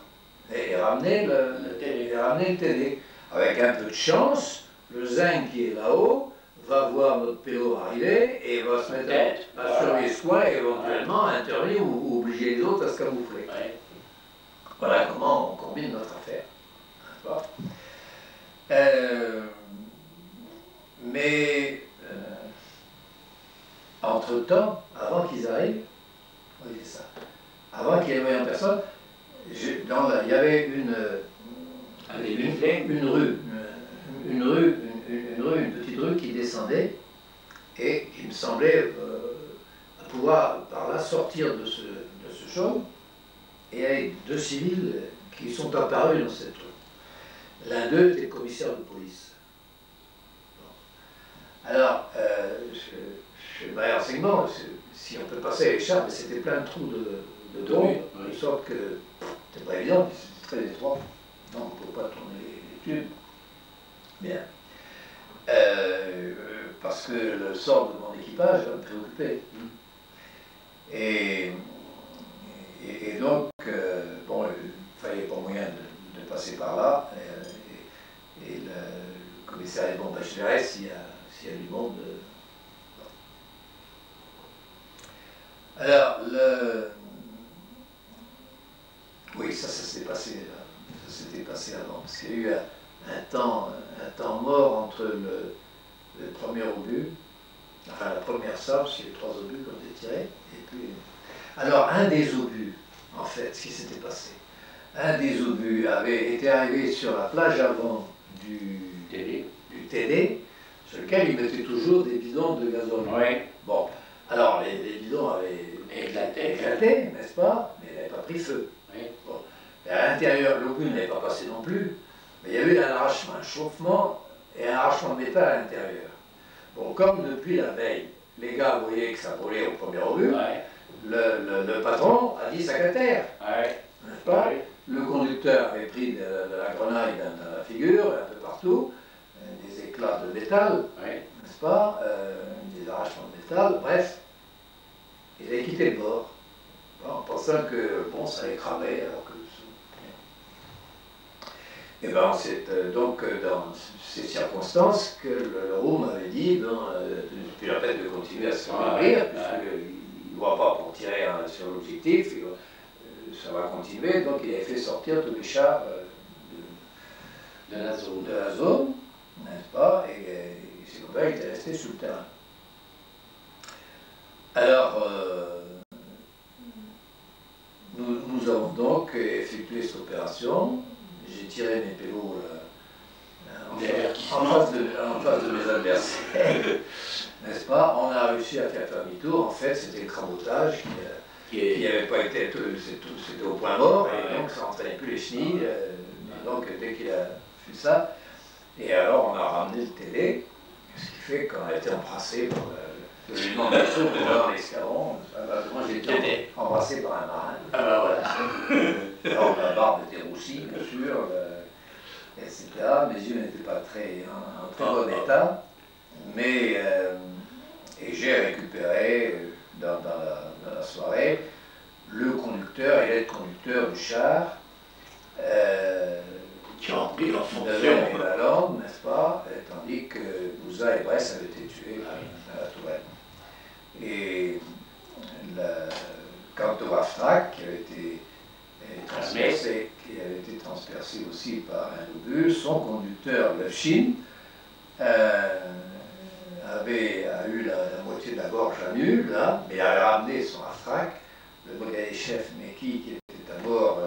S1: et ramener le TD. Avec un peu de chance, le zinc qui est là-haut va voir notre pélo arriver et va se mettre à surveiller ce coin et éventuellement intervenir ou obliger les autres à se camoufler. Voilà comment on combine notre affaire. Mais entre-temps, avant qu'ils arrivent, oui c'est ça, avant qu'il y ait en personne, il y avait une petite rue qui descendait et qui me semblait pouvoir par là sortir de ce chaume, et avec deux civils qui sont apparus dans cette rue. L'un d'eux était commissaire de police. Alors, je fais un renseignement, si on peut passer avec Charles, mais c'était plein de trous de tombe, de sorte que c'était pas évident, c'était très étroit. Non, on ne peut pas tourner les tubes. Bien. Parce que le sort de mon équipage va me préoccuper. Et donc, bon, il fallait pas moyen de passer par là. Et le commissaire dit, bon, ben, je verrai s'il y a du monde. Alors, oui, ça s'était passé là. Ça s'était passé avant, parce qu'il y a eu un temps mort entre le premier obus, enfin la première sabre, c'est les 3 obus qu'on a tirés, et puis... Alors, un des obus, en fait, ce qui s'était passé, un des obus était arrivé sur la plage avant du TD, sur lequel il mettait toujours des bidons de gazole. Bon, alors les bidons avaient éclaté, n'est-ce pas, mais ils n'avaient pas pris feu. Bon. Et à l'intérieur, l'obus n'avait pas passé non plus, mais il y avait un arrachement, un chauffement et un arrachement de métal à l'intérieur. Bon, comme depuis la veille, les gars voyaient que ça brûlait au premier obus, le patron a dit sac à terre, n'est-ce pas? Le conducteur avait pris de la grenaille dans la figure, un peu partout, des éclats de métal, n'est-ce pas, des arrachements de métal, bref, il avait quitté le bord, en pensant que bon, ça allait cramer, alors que... Et bien, c'est donc dans ces circonstances que le roux m'avait dit, non, plus la peine de continuer à se faire puisqu'il ne voit pas pour tirer sur l'objectif, ça va continuer, donc il avait fait sortir tous les chars de la zone, n'est-ce pas, et c'est comme ça qu'il était resté sur le terrain. Alors, nous avons donc effectué cette opération. J'ai tiré mes pélos en face de mes adversaires, n'est-ce pas? On a réussi à faire demi-tour. En fait, c'était le cramotage qui n'avait pas été... C'était au point mort, et donc ça n'entraînait plus les chenilles. Donc, dès qu'il a fait ça, et alors on a ramené le télé, ce qui fait qu'on a été embrassé par le lieutenant de l'assaut dans l'escadron. Moi, j'ai été embrassé par un marin. Alors, ma barbe était roussie, bien sûr, etc. Mes yeux n'étaient pas en très bon état, mais et j'ai récupéré dans la soirée le conducteur et l'aide-conducteur du char qui ont pris leur fonction et la lande, n'est-ce pas, tandis que Bouza et Bresse avaient été tués à la tourelle. Et quant au Waftrac, qui avait été passé aussi par un obus. Son conducteur, Levchine, a eu la moitié de la gorge à nu, là, mais avait ramené son Raftrac. Le brigadier chef Meki, qui était à bord,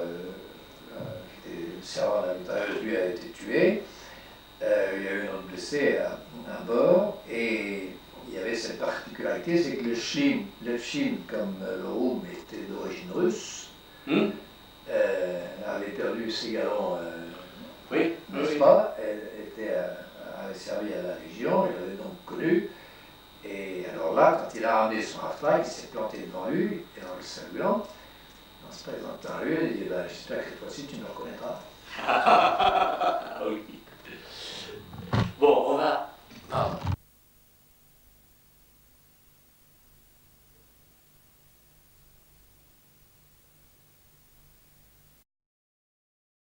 S1: qui était le servant de la mitrailleuse, lui a été tué. Il y a eu un autre blessé à bord, et il y avait cette particularité, c'est que Levchine, comme le Roum était d'origine russe, avait perdu ses galons, n'est-ce pas? Elle avait servi à la Légion, il l'avait donc connu. Et alors là, quand il a ramené son Raftrac, il s'est planté devant lui, et en le saluant, en se présentant à lui, il a dit, j'espère que cette fois-ci tu me reconnaîtras.